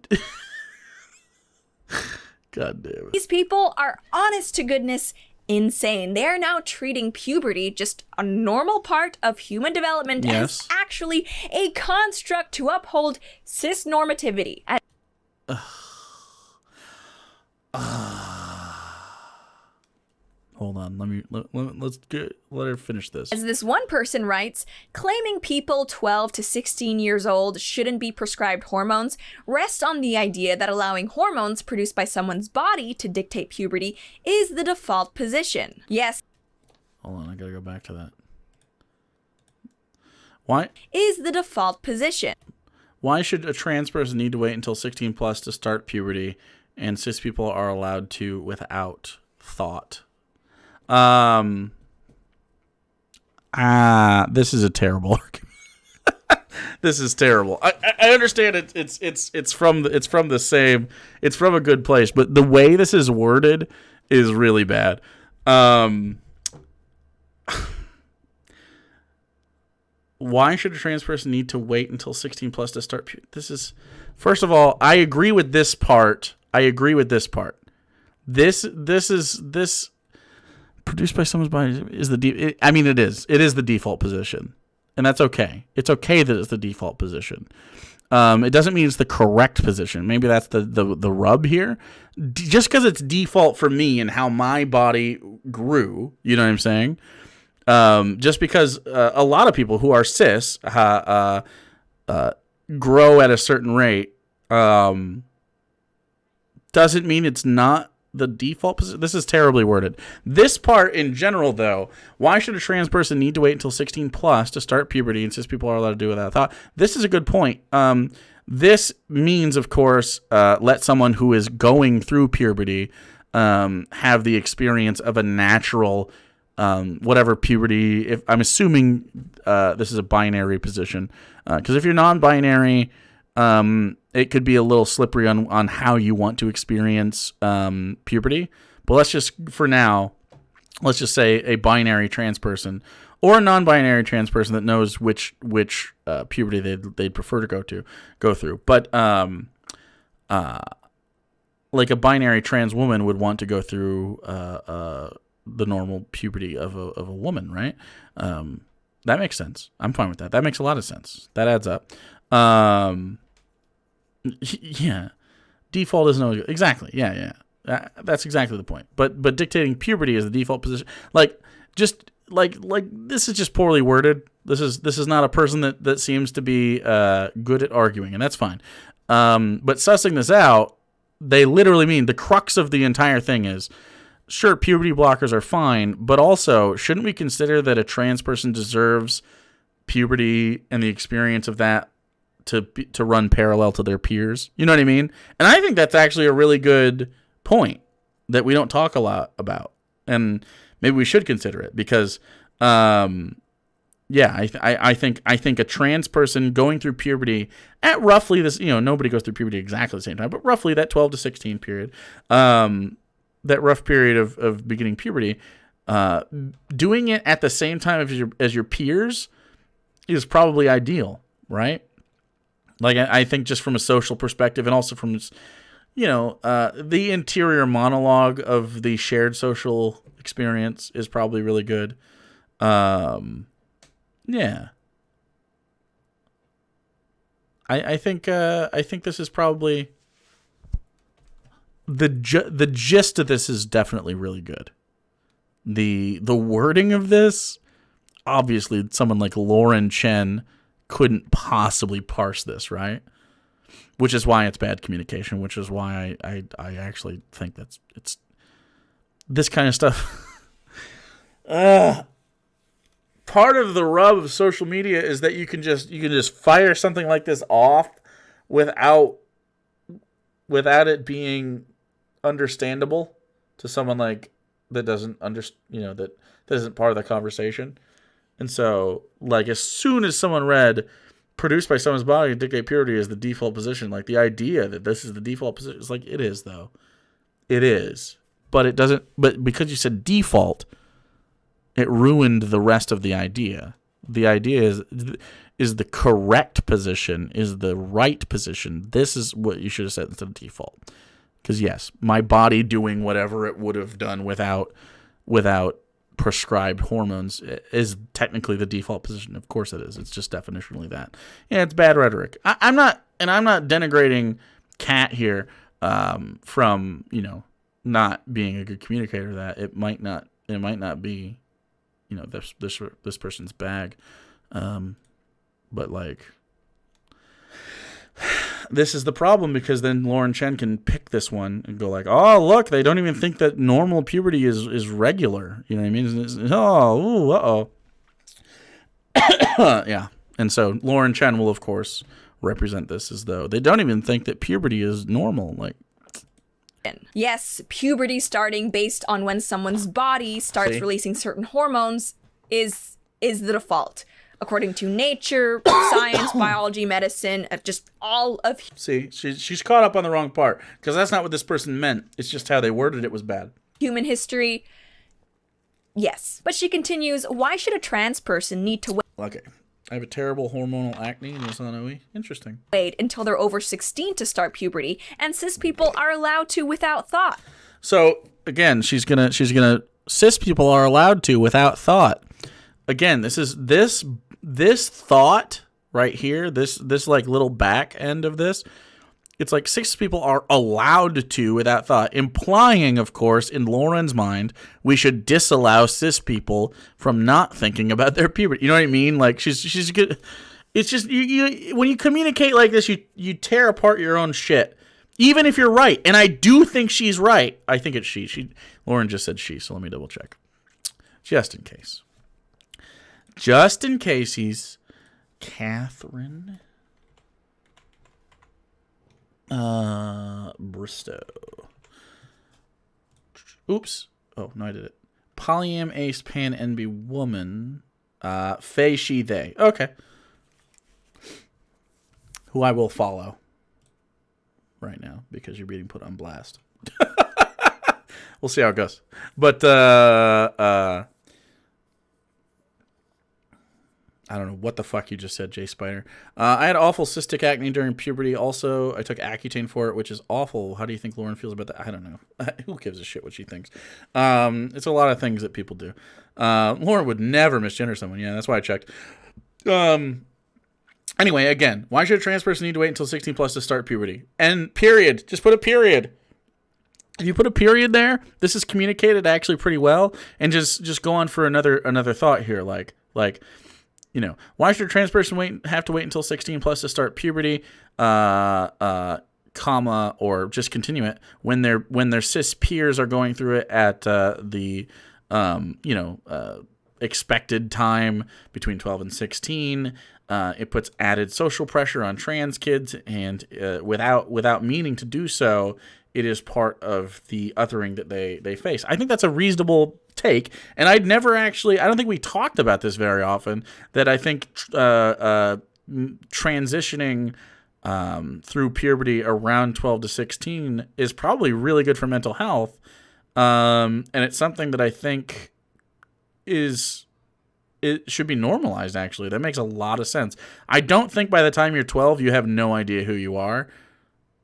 God damn it. These people are, honest to goodness, insane. They are now treating puberty, just a normal part of human development, as actually a construct to uphold cis-normativity. Hold on, let her finish this. As this one person writes, claiming people 12 to 16 years old shouldn't be prescribed hormones rests on the idea that allowing hormones produced by someone's body to dictate puberty is the default position. Yes. Hold on, I gotta go back to that. Why? Is the default position. Why should a trans person need to wait until 16 plus to start puberty, and cis people are allowed to without thought? This is a terrible argument. This is terrible. I understand it's from a good place, but the way this is worded is really bad. Why should a trans person need to wait until 16 plus to start? This is, first of all, I agree with this part. This produced by someone's body is it is the default position, and that's okay. It's okay that it's the default position. It doesn't mean it's the correct position. Maybe that's the rub here. Just because it's default for me and how my body grew, you know what I'm saying? Just because a lot of people who are cis grow at a certain rate, doesn't mean it's not the default position. This is terribly worded. This part in general, though, why should a trans person need to wait until 16 plus to start puberty and cis people are allowed to do without thought? This is a good point. This means, of course, let someone who is going through puberty have the experience of a natural whatever puberty. If I'm assuming this is a binary position, because if you're non-binary, it could be a little slippery on how you want to experience puberty. But let's just say a binary trans person or a non-binary trans person that knows which puberty they'd prefer to go through. But like a binary trans woman would want to go through the normal puberty of a woman, right? That makes sense. I'm fine with that. That makes a lot of sense. That adds up. Yeah, default isn't always exactly. Yeah. That's exactly the point. But dictating puberty is the default position. Like this is just poorly worded. This is not a person that seems to be good at arguing, and that's fine. But sussing this out, they literally mean the crux of the entire thing is, sure, puberty blockers are fine, but also shouldn't we consider that a trans person deserves puberty and the experience of that to run parallel to their peers? You know what I mean? And I think that's actually a really good point that we don't talk a lot about, and maybe we should consider it because, I think a trans person going through puberty at roughly this, nobody goes through puberty exactly the same time, but roughly that 12 to 16 period, that rough period of beginning puberty, doing it at the same time as your peers is probably ideal, right? Like, I think just from a social perspective and also from, the interior monologue of the shared social experience is probably really good. Yeah. I think this is probably the gist of this is definitely really good. The wording of this, obviously someone like Lauren Chen couldn't possibly parse this, right? which is why it's bad communication, which is why I actually think it's this kind of stuff. Part of the rub of social media is that you can just fire something like this off without it being understandable to someone like that doesn't that isn't part of the conversation. And so, like, as soon as someone read produced by someone's body to dictate puberty as the default position, like, the idea that this is the default position, it's like, it is, though. It is. But it doesn't, but because you said default, it ruined the rest of the idea. The idea is the correct position, is the right position. This is what you should have said instead of default. Because, yes, my body doing whatever it would have done without prescribed hormones is technically the default position. Of course it is. It's just definitionally that. Yeah, it's bad rhetoric. I'm not denigrating Kat here from, not being a good communicator. That it might not be, this person's bag. But like, this is the problem, because then Lauren Chen can pick this one and go like, oh, look, they don't even think that normal puberty is regular. You know what I mean? Yeah. And so Lauren Chen will, of course, represent this as though they don't even think that puberty is normal. Like, yes, puberty starting based on when someone's body starts releasing certain hormones is the default. According to nature, science, biology, medicine, just all of... See, she's caught up on the wrong part, because that's not what this person meant. It's just how they worded it was bad. Human history, yes. But she continues, why should a trans person need to wait... Okay, I have a terrible hormonal acne in this OE. Interesting. Wait until they're over 16 to start puberty, and cis people are allowed to without thought. So, again, she's gonna cis people are allowed to without thought. Again, this thought right here, this like little back end of this, it's like cis people are allowed to without thought, implying, of course, in Lauren's mind, we should disallow cis people from not thinking about their puberty. You know what I mean? Like, she's good. It's just you when you communicate like this, you tear apart your own shit, even if you're right. And I do think she's right. I think it's she. Lauren just said she, so let me double check, just in case. Just in case he's Catherine Bristow. Oops. Oh, no, I did it. Polyam ace pan NB woman. Faye she they. Okay. Who I will follow right now because you're being put on blast. We'll see how it goes. But I don't know what the fuck you just said, Jay Spider. I had awful cystic acne during puberty. Also, I took Accutane for it, which is awful. How do you think Lauren feels about that? I don't know. Who gives a shit what she thinks? It's a lot of things that people do. Lauren would never misgender someone. Yeah, that's why I checked. Anyway, again, why should a trans person need to wait until 16 plus to start puberty? And period. Just put a period. If you put a period there, this is communicated actually pretty well. And just go on for another thought here. Like, why should a trans person have to wait until 16 plus to start puberty, comma, or just continue it when their cis peers are going through it at the expected time between 12 and 16. It puts added social pressure on trans kids, and without meaning to do so, it is part of the othering that they face. I think that's a reasonable take, and I don't think we talked about this very often, that I think transitioning through puberty around 12 to 16 is probably really good for mental health, and it's something that I think it should be normalized, actually. That makes a lot of sense. I don't think by the time you're 12 you have no idea who you are.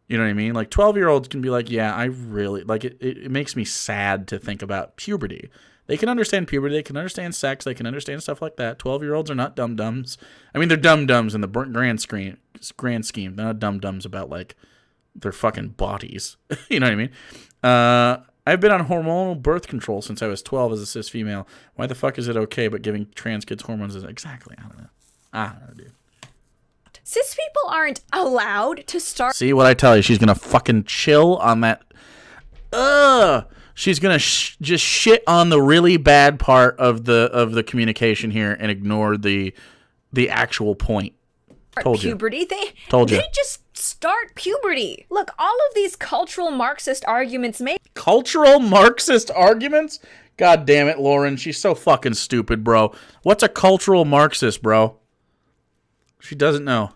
You know what I mean? Like, 12-year-olds can be like, yeah, I really, like, it makes me sad to think about puberty. They can understand puberty. They can understand sex. They can understand stuff like that. 12-year-olds are not dum-dums. I mean, they're dum-dums in the grand scheme. They're not dum-dums about, like, their fucking bodies. You know what I mean? I've been on hormonal birth control since I was 12 as a cis female. Why the fuck is it okay, but giving trans kids hormones is exactly? I don't know, dude. Cis people aren't allowed to start. See what I tell you? She's gonna fucking chill on that. She's gonna just shit on the really bad part of the communication here and ignore the actual point. Told puberty. you. They just start puberty. Look, all of these cultural Marxist arguments Cultural Marxist arguments? God damn it, Lauren. She's so fucking stupid, bro. What's a cultural Marxist, bro? She doesn't know.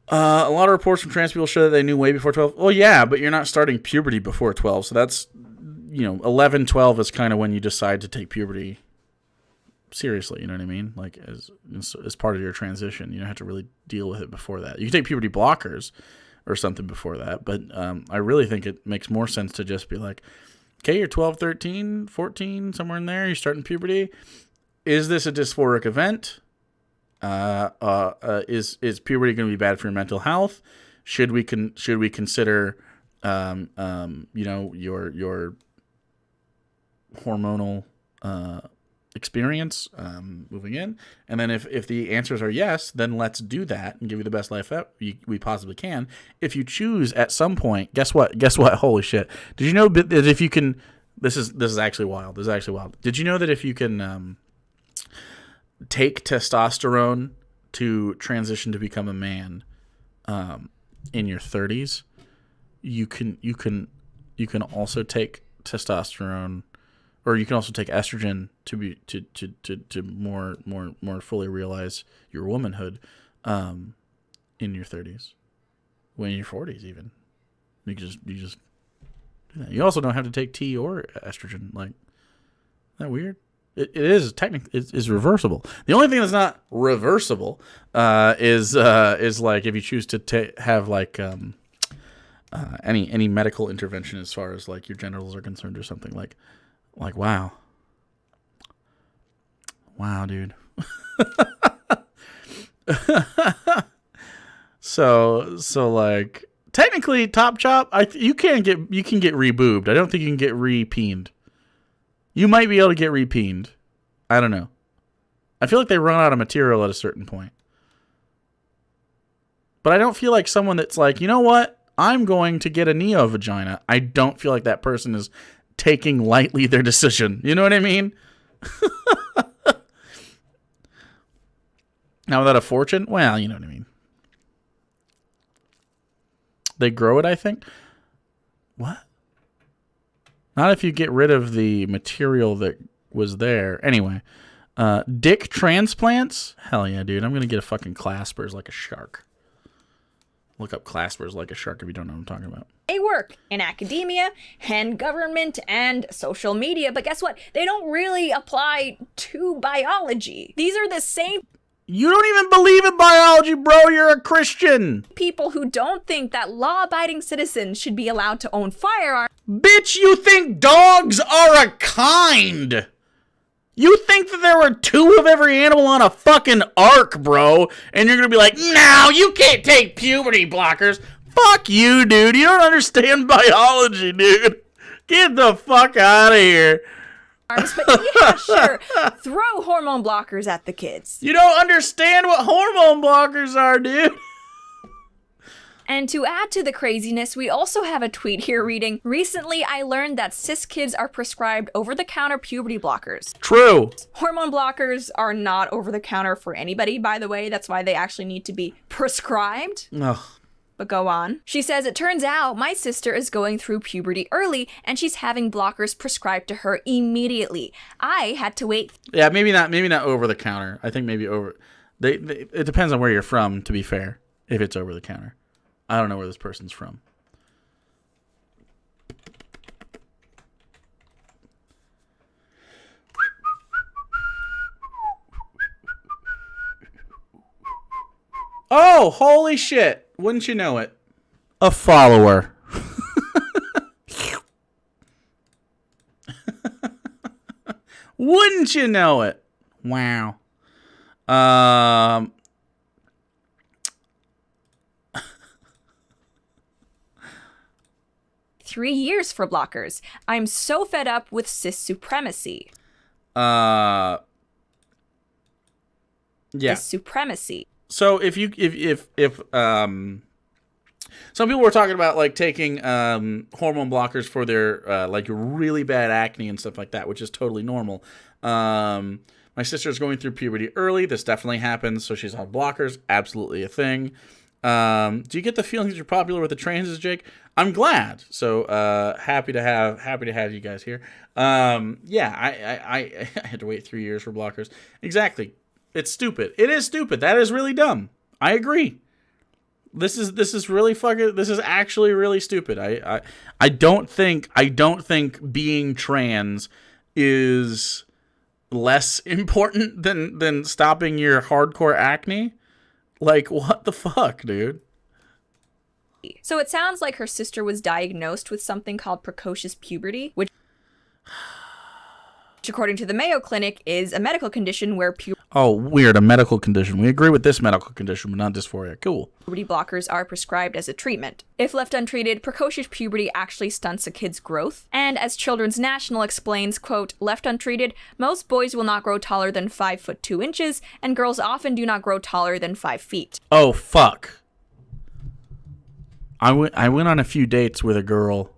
A lot of reports from trans people show that they knew way before 12. Well, yeah, but you're not starting puberty before 12. So that's, 11, 12 is kind of when you decide to take puberty seriously. You know what I mean? Like as part of your transition. You don't have to really deal with it before that. You can take puberty blockers or something before that. But I really think it makes more sense to just be like, okay, you're 12, 13, 14, somewhere in there. You're starting puberty. Is this a dysphoric event? Is puberty going to be bad for your mental health? Should we consider, your hormonal experience moving in? And then if the answers are yes, then let's do that and give you the best life that we possibly can. If you choose at some point, guess what? Holy shit! Did you know that if you can? This is actually wild. Did you know that if you can take testosterone to transition to become a man in your 30s, you can also take testosterone, or you can also take estrogen to be to more fully realize your womanhood in your 30s, when in your 40s even. You just do that. You also don't have to take T or estrogen. Like, isn't that weird? It is technically it's reversible. The only thing that's not reversible is like if you choose to have like any medical intervention as far as like your genitals are concerned or something like wow, dude. so like technically top chop, you can get reboobed. I don't think you can get repeened. You might be able to get repeened. I don't know. I feel like they run out of material at a certain point. But I don't feel like someone that's like, you know what? I'm going to get a neo vagina. I don't feel like that person is taking lightly their decision. You know what I mean? Now, without a fortune? Well, you know what I mean. They grow it, I think. What? Not if you get rid of the material that was there. Anyway, dick transplants? Hell yeah, dude. I'm going to get a fucking claspers like a shark. Look up claspers like a shark if you don't know what I'm talking about. They work in academia and government and social media, but guess what? They don't really apply to biology. These are the same You don't even believe in biology, bro. You're a Christian. people who don't think that law-abiding citizens should be allowed to own firearms. Bitch, you think dogs are a kind. You think that there were 2 of every animal on a fucking ark, bro, and you're gonna be like, no, you can't take puberty blockers. Fuck you, dude. You don't understand biology, dude. Get the fuck out of here. But yeah, sure, throw hormone blockers at the kids. You don't understand what hormone blockers are, dude. And to add to the craziness, we also have a tweet here reading, recently I learned that cis kids are prescribed over-the-counter puberty blockers. True. Hormone blockers are not over-the-counter for anybody, by the way. That's why they actually need to be prescribed. Ugh. But go on. She says, it turns out my sister is going through puberty early and she's having blockers prescribed to her immediately. I had to wait. Yeah, maybe not over the counter. I think maybe over. It depends on where you're from, to be fair, if it's over the counter. I don't know where this person's from. Oh, holy shit. Wouldn't you know it? A follower. Wouldn't you know it? Wow. 3 years for blockers. I'm so fed up with cis supremacy. Yeah. Cis supremacy. So if some people were talking about like taking hormone blockers for their like really bad acne and stuff like that, which is totally normal. My sister's going through puberty early. This definitely happens, so she's on blockers. Absolutely a thing. Do you get the feeling that you're popular with the transes, Jake? I'm glad. So happy to have you guys here. Yeah, I had to wait 3 years for blockers. Exactly. It's stupid. It is stupid. That is really dumb. I agree. This is really fucking. This is actually really stupid. I don't think being trans is less important than stopping your hardcore acne. Like, what the fuck, dude? So it sounds like her sister was diagnosed with something called precocious puberty, which according to the Mayo Clinic is a medical condition where Oh, weird, a medical condition. We agree with this medical condition, but not dysphoria. Cool. puberty blockers are prescribed as a treatment. If left untreated, precocious puberty actually stunts a kid's growth. And as Children's National explains, quote, left untreated, most boys will not grow taller than 5 foot 2 inches, and girls often do not grow taller than 5 feet. Oh, fuck. I went on a few dates with a girl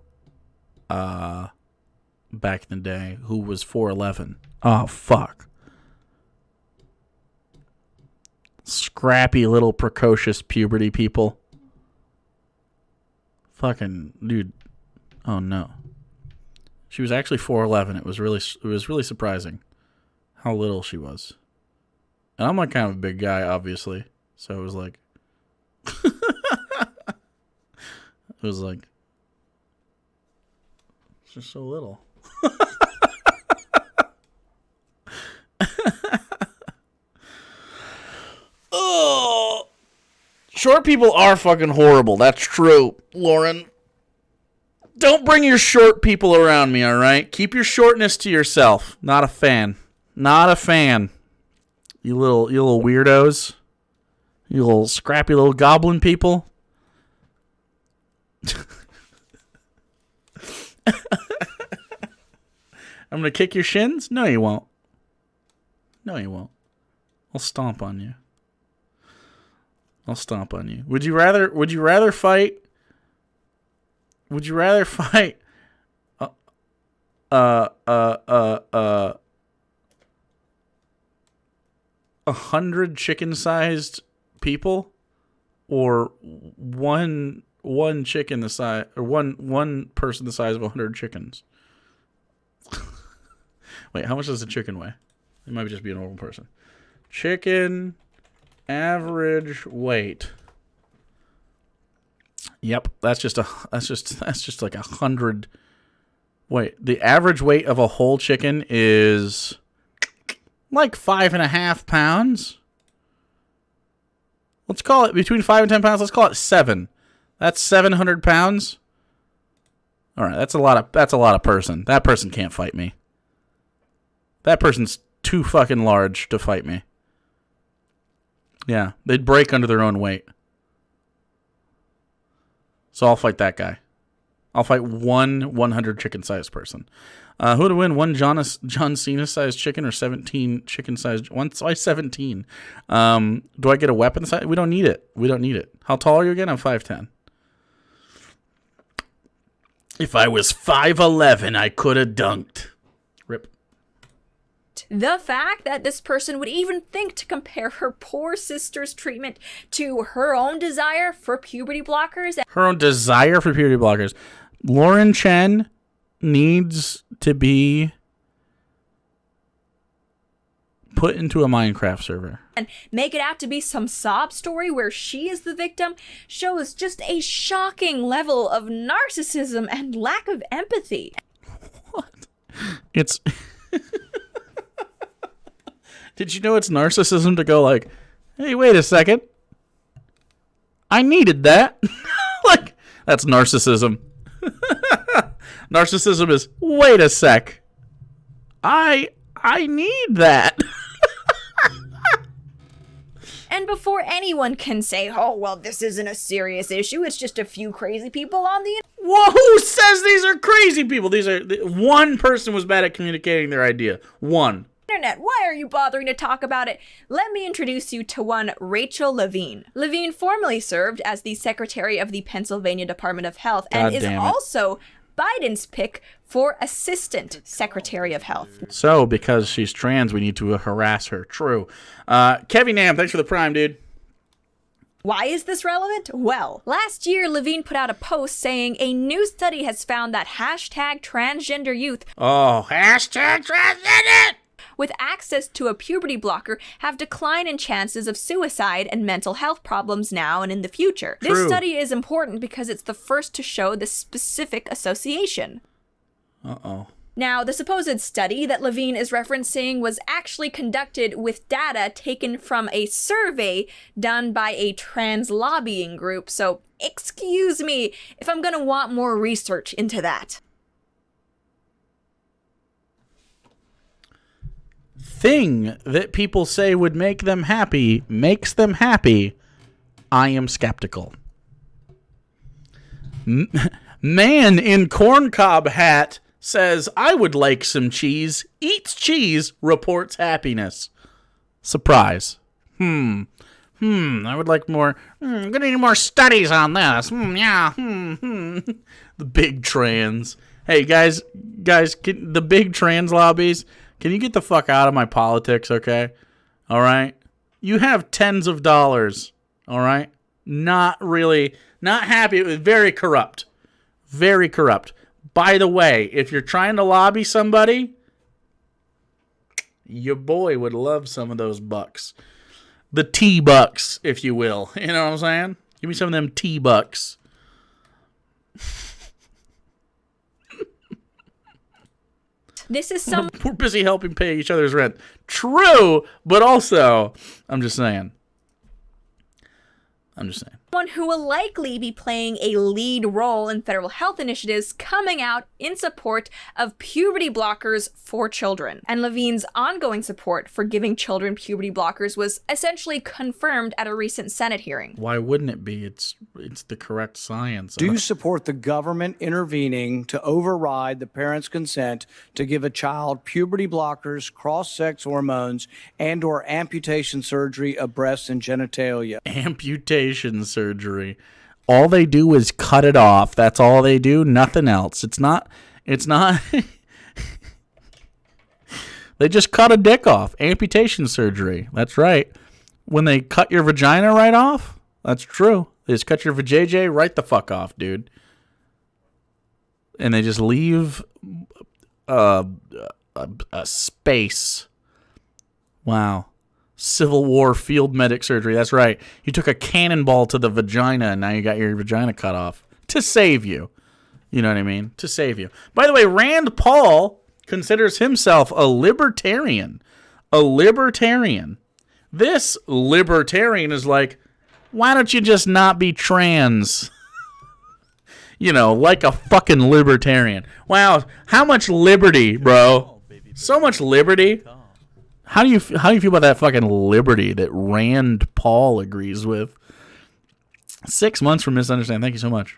back in the day who was 4'11". Oh, fuck. Scrappy little precocious puberty people. Fucking dude. Oh no. She was actually 4'11". It was really surprising how little she was. And I'm like kind of a big guy, obviously. So it was like it's just so little. Oh, short people are fucking horrible. That's true, Lauren. Don't bring your short people around me, all right? Keep your shortness to yourself. Not a fan. Not a fan. You little weirdos. You little scrappy little goblin people. I'm gonna kick your shins? No, you won't. No, you won't. I'll stomp on you. I'll stomp on you. Would you rather fight? Would you rather fight 100 chicken-sized people, or one chicken the size, or one person the size of 100 chickens? Wait, how much does a chicken weigh? It might just be a normal person. Chicken average weight. Yep, that's just like 100. Wait, the average weight of a whole chicken is like 5.5 pounds. Let's call it between 5 and 10 pounds. Let's call it 7. That's 700 pounds. All right, that's a lot of person. That person can't fight me. That person's too fucking large to fight me. Yeah, they'd break under their own weight. So I'll fight that guy. I'll fight one 100 chicken-sized person. Who would win? One John Cena-sized chicken or 17 chicken-sized? Why 17? Do I get a weapon size? We don't need it. How tall are you again? I'm 5'10". If I was 5'11", I could have dunked. Rip. The fact that this person would even think to compare her poor sister's treatment to her own desire for puberty blockers. Her own desire for puberty blockers. Lauren Chen needs to be put into a Minecraft server. And make it out to be some sob story where she is the victim shows just a shocking level of narcissism and lack of empathy. What? It's... Did you know it's narcissism to go like, hey, wait a second. I needed that. Like, that's narcissism. Narcissism is, wait a sec. I need that. And before anyone can say, oh, well, this isn't a serious issue, it's just a few crazy people on the internet. Well, who says these are crazy people? One person was bad at communicating their idea. One. internet. Why are you bothering to talk about it? Let me introduce you to one Rachel Levine. Levine formerly served as the secretary of the Pennsylvania Department of Health and is also Biden's pick for Assistant Secretary of Health. So, because she's trans, we need to harass her. True. Kevin Nam, thanks for the prime, dude. Why is this relevant? Well, last year, Levine put out a post saying a new study has found that hashtag transgender youth hashtag transgender with access to a puberty blocker have decline in chances of suicide and mental health problems now and in the future. True. This study is important because it's the first to show this specific association. Now, the supposed study that Levine is referencing was actually conducted with data taken from a survey done by a trans lobbying group, so excuse me if I'm gonna want more research into that. Thing that people say would make them happy makes them happy. I am skeptical. Man in corncob hat says, I would like some cheese, eats cheese, reports happiness. Surprise. I would like more. I'm gonna need more studies on this. The big trans. Hey, guys, the big trans lobbies, can you get the fuck out of my politics, okay? All right? You have tens of dollars, all right? Not happy. It was very corrupt. Very corrupt. By the way, if you're trying to lobby somebody, your boy would love some of those bucks. The T-bucks, if you will. You know what I'm saying? Give me some of them T-bucks. This is We're busy helping pay each other's rent. True, but also, I'm just saying. someone who will likely be playing a lead role in federal health initiatives coming out in support of puberty blockers for children. And Levine's ongoing support for giving children puberty blockers was essentially confirmed at a recent Senate hearing. Why wouldn't it be? It's the correct science. Do you support the government intervening to override the parent's consent to give a child puberty blockers, cross-sex hormones, and/or amputation surgery of breasts and genitalia? Amputation surgery. All they do is cut it off. That's all they do. Nothing else. It's not. They just cut a dick off. Amputation surgery. That's right. When they cut your vagina right off, that's true. They just cut your vajayjay right the fuck off, dude. And they just leave a space. Wow. Civil War field medic surgery. That's right. You took a cannonball to the vagina and now you got your vagina cut off to save you. You know what I mean? To save you. By the way, Rand Paul considers himself a libertarian. A libertarian. This libertarian is like, why don't you just not be trans? You know, like a fucking libertarian. Wow, how much liberty, bro? So much liberty. How do you feel about that fucking liberty that Rand Paul agrees with? 6 months for misunderstanding. Thank you so much.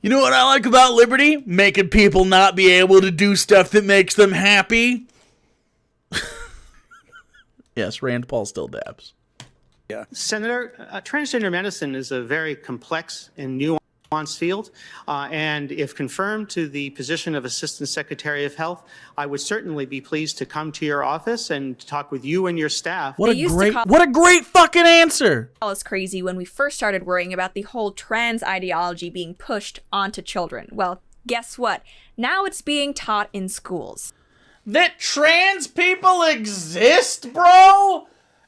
You know what I like about liberty? Making people not be able to do stuff that makes them happy. Yes, Rand Paul still dabs. Yeah. Senator, transgender medicine is a very complex and nuanced field, and if confirmed to the position of Assistant Secretary of Health, I would certainly be pleased to come to your office and talk with you and your staff. What a great fucking answer! All is crazy when we first started worrying about the whole trans ideology being pushed onto children. Well, guess what? Now it's being taught in schools. That trans people exist, bro?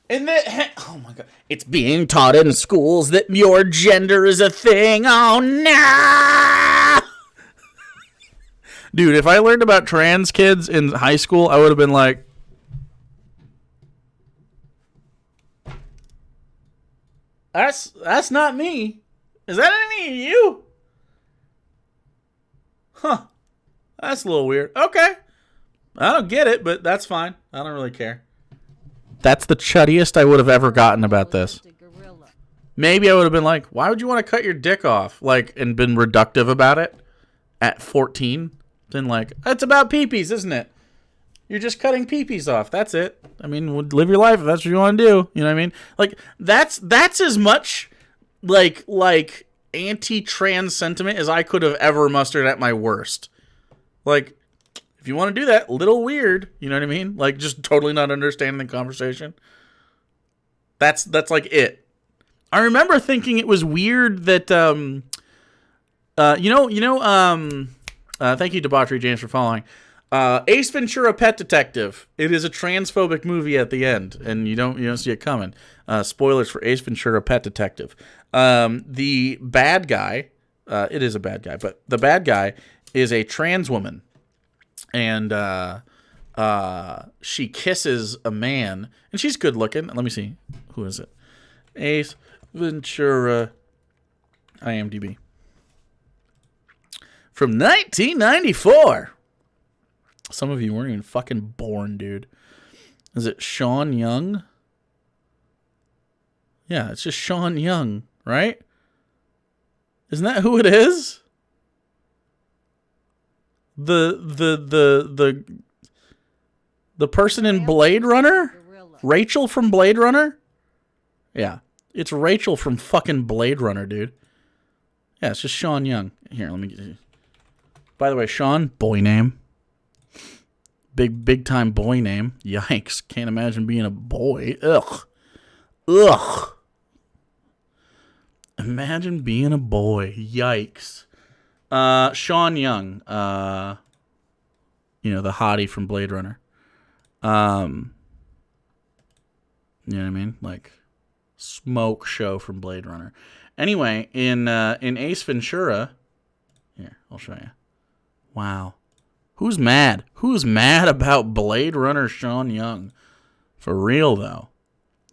And that, oh my god, it's being taught in schools that your gender is a thing. Oh no! Dude, if I learned about trans kids in high school, I would have been like, that's not me. Is that any of you? Huh. That's a little weird. Okay. I don't get it, but that's fine. I don't really care. That's the chuttiest I would have ever gotten about this. Maybe I would have been like, why would you want to cut your dick off? Like, and been reductive about it? at 14 than like, it's about peepees, isn't it? You're just cutting peepees off. That's it. I mean, live your life if that's what you want to do. You know what I mean? Like, that's as much like anti-trans sentiment as I could have ever mustered at my worst. Like, if you want to do that, little weird. You know what I mean? Like, just totally not understanding the conversation. That's like it. I remember thinking it was weird that thank you, Debauchery James, for following. Ace Ventura: Pet Detective. It is a transphobic movie at the end, and you don't see it coming. Spoilers for Ace Ventura: Pet Detective. The bad guy, it is a bad guy, but the bad guy is a trans woman, and she kisses a man, and she's good looking. Let me see, who is it? Ace Ventura, IMDb, from 1994. Some of you weren't even fucking born, dude. Is it Sean Young? Yeah, it's just Sean Young, right? Isn't that who it is? The person in Blade Runner? Rachel from Blade Runner? Yeah. It's Rachel from fucking Blade Runner, dude. Yeah, it's just Sean Young. Here, let me get you. By the way, Sean, boy name. Big time boy name. Yikes. Can't imagine being a boy. Ugh. Imagine being a boy. Yikes. Sean Young. The hottie from Blade Runner. You know what I mean? Like, smoke show from Blade Runner. Anyway, in Ace Ventura, here, I'll show you. Wow. Who's mad? Who's mad about Blade Runner Sean Young? For real, though.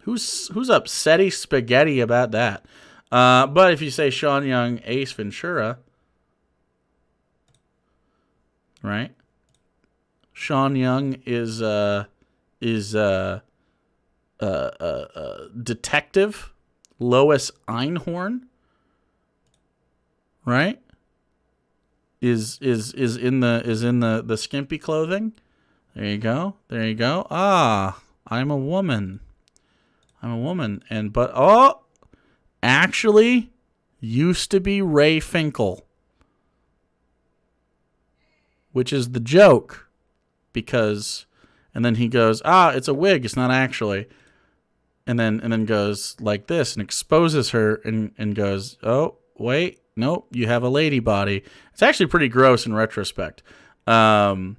Who's upsetty spaghetti about that? But if you say Sean Young, Ace Ventura, right? Sean Young is Detective Lois Einhorn, right? Is in the skimpy clothing. There you go. Ah, I'm a woman. But actually used to be Ray Finkel, which is the joke, because, and then he goes, it's a wig, it's not actually, and then goes like this and exposes her and goes, oh wait, nope, you have a lady body. It's actually pretty gross in retrospect. But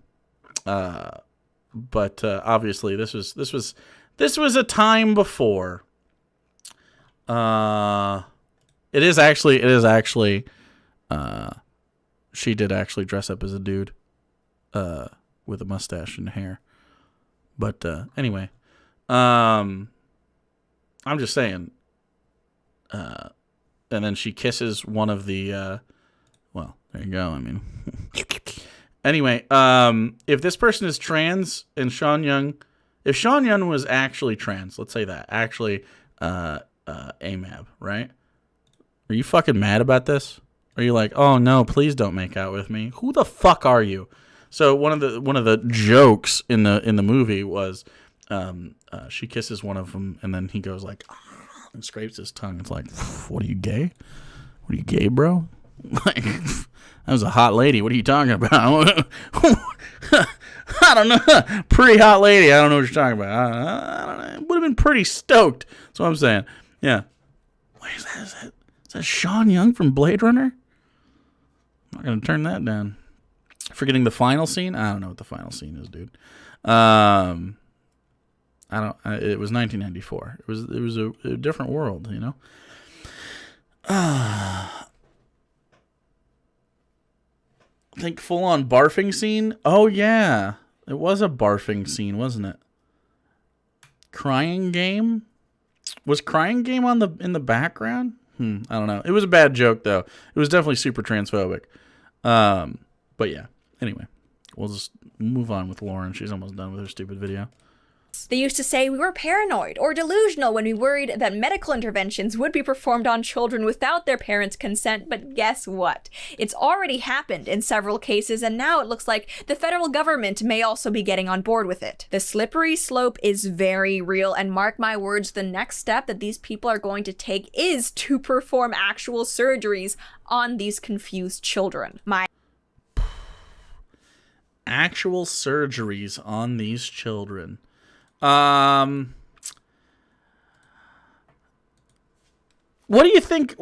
obviously this was a time before. It is actually she did actually dress up as a dude with a mustache and hair. But anyway, I'm just saying, and then she kisses one of the well, there you go. I mean, anyway, if this person is trans and Sean Young, if Sean Young was actually trans, let's say that, actually AMAB, right? Are you fucking mad about this? Are you like, oh no, please don't make out with me? Who the fuck are you? So one of the jokes in the movie was she kisses one of them and then he goes like and scrapes his tongue. It's like, what are you, gay? What are you, gay, bro? Like, that was a hot lady. What are you talking about? I don't know. Pretty hot lady. I don't know what you're talking about. I don't know. Would have been pretty stoked. That's what I'm saying. Yeah. Wait, is that Sean Young from Blade Runner? I'm not gonna turn that down. Forgetting the final scene? I don't know what the final scene is, dude. It was 1994. It was a different world, you know. I think full on barfing scene. Oh yeah, it was a barfing scene, wasn't it? Crying game. Was Crying Game in the background? I don't know. It was a bad joke though. It was definitely super transphobic. But yeah. Anyway, we'll just move on with Lauren. She's almost done with her stupid video. They used to say we were paranoid or delusional when we worried that medical interventions would be performed on children without their parents' consent, but guess what? It's already happened in several cases, and now it looks like the federal government may also be getting on board with it. The slippery slope is very real, and mark my words, the next step that these people are going to take is to perform actual surgeries on these confused children. Actual surgeries on these children. What do you think?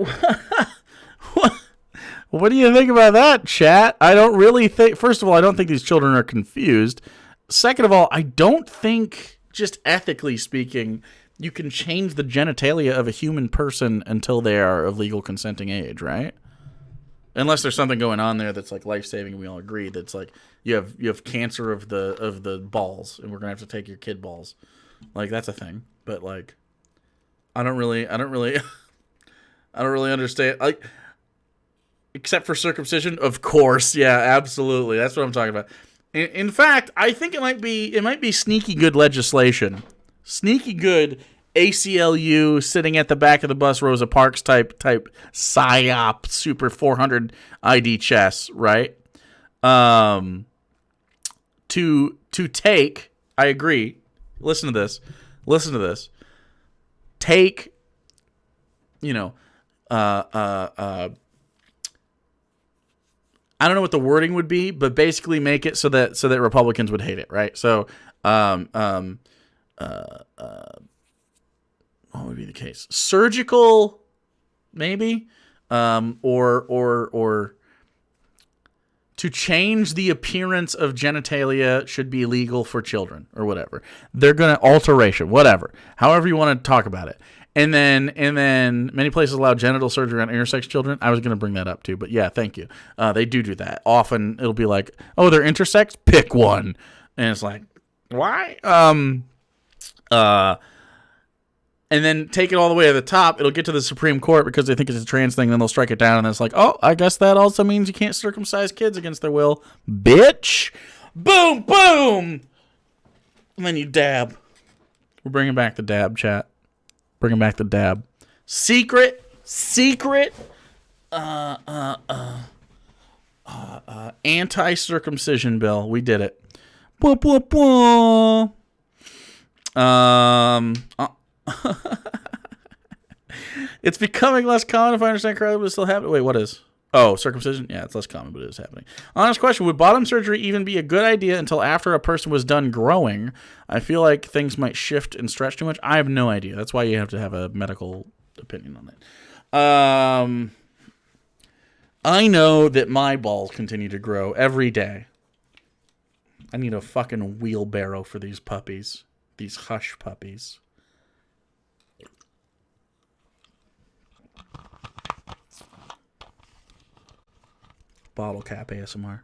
What do you think about that, chat? I don't really think. First of all, I don't think these children are confused. Second of all, I don't think, just ethically speaking, you can change the genitalia of a human person until they are of legal consenting age, right? Unless there's something going on there that's like life-saving, and we all agree that's like you have cancer of the balls, and we're gonna have to take your kid balls. Like, that's a thing. But like, I don't really understand. Like, except for circumcision, of course, yeah, absolutely. That's what I'm talking about. In fact, I think it might be sneaky good legislation, sneaky good ACLU sitting at the back of the bus, Rosa Parks type psyop Super 400 ID chess, right? To take, I agree. Listen to this. Take, I don't know what the wording would be, but basically make it so that Republicans would hate it, right? So, what would be the case? Surgical, maybe, or to change the appearance of genitalia should be legal for children or whatever. They're gonna alteration, whatever, however you want to talk about it. And then many places allow genital surgery on intersex children. I was going to bring that up too, but yeah, thank you. They do that. Often it'll be like, oh, they're intersex? Pick one. And it's like, why? And then take it all the way to the top. It'll get to the Supreme Court because they think it's a trans thing. Then they'll strike it down. And it's like, oh, I guess that also means you can't circumcise kids against their will. Bitch. Boom, boom. And then you dab. We're bringing back the dab, chat. Bringing back the dab. Secret anti-circumcision bill. We did it. Blah, blah, blah. It's becoming less common, if I understand correctly, but it's still happening. Wait, what is? Oh, circumcision? Yeah, it's less common, but it is happening. Honest question, would bottom surgery even be a good idea until after a person was done growing? I feel like things might shift and stretch too much. I have no idea. That's why you have to have a medical opinion on it. I know that my balls continue to grow every day. I need a fucking wheelbarrow for these puppies. These hush puppies. Bottle cap ASMR.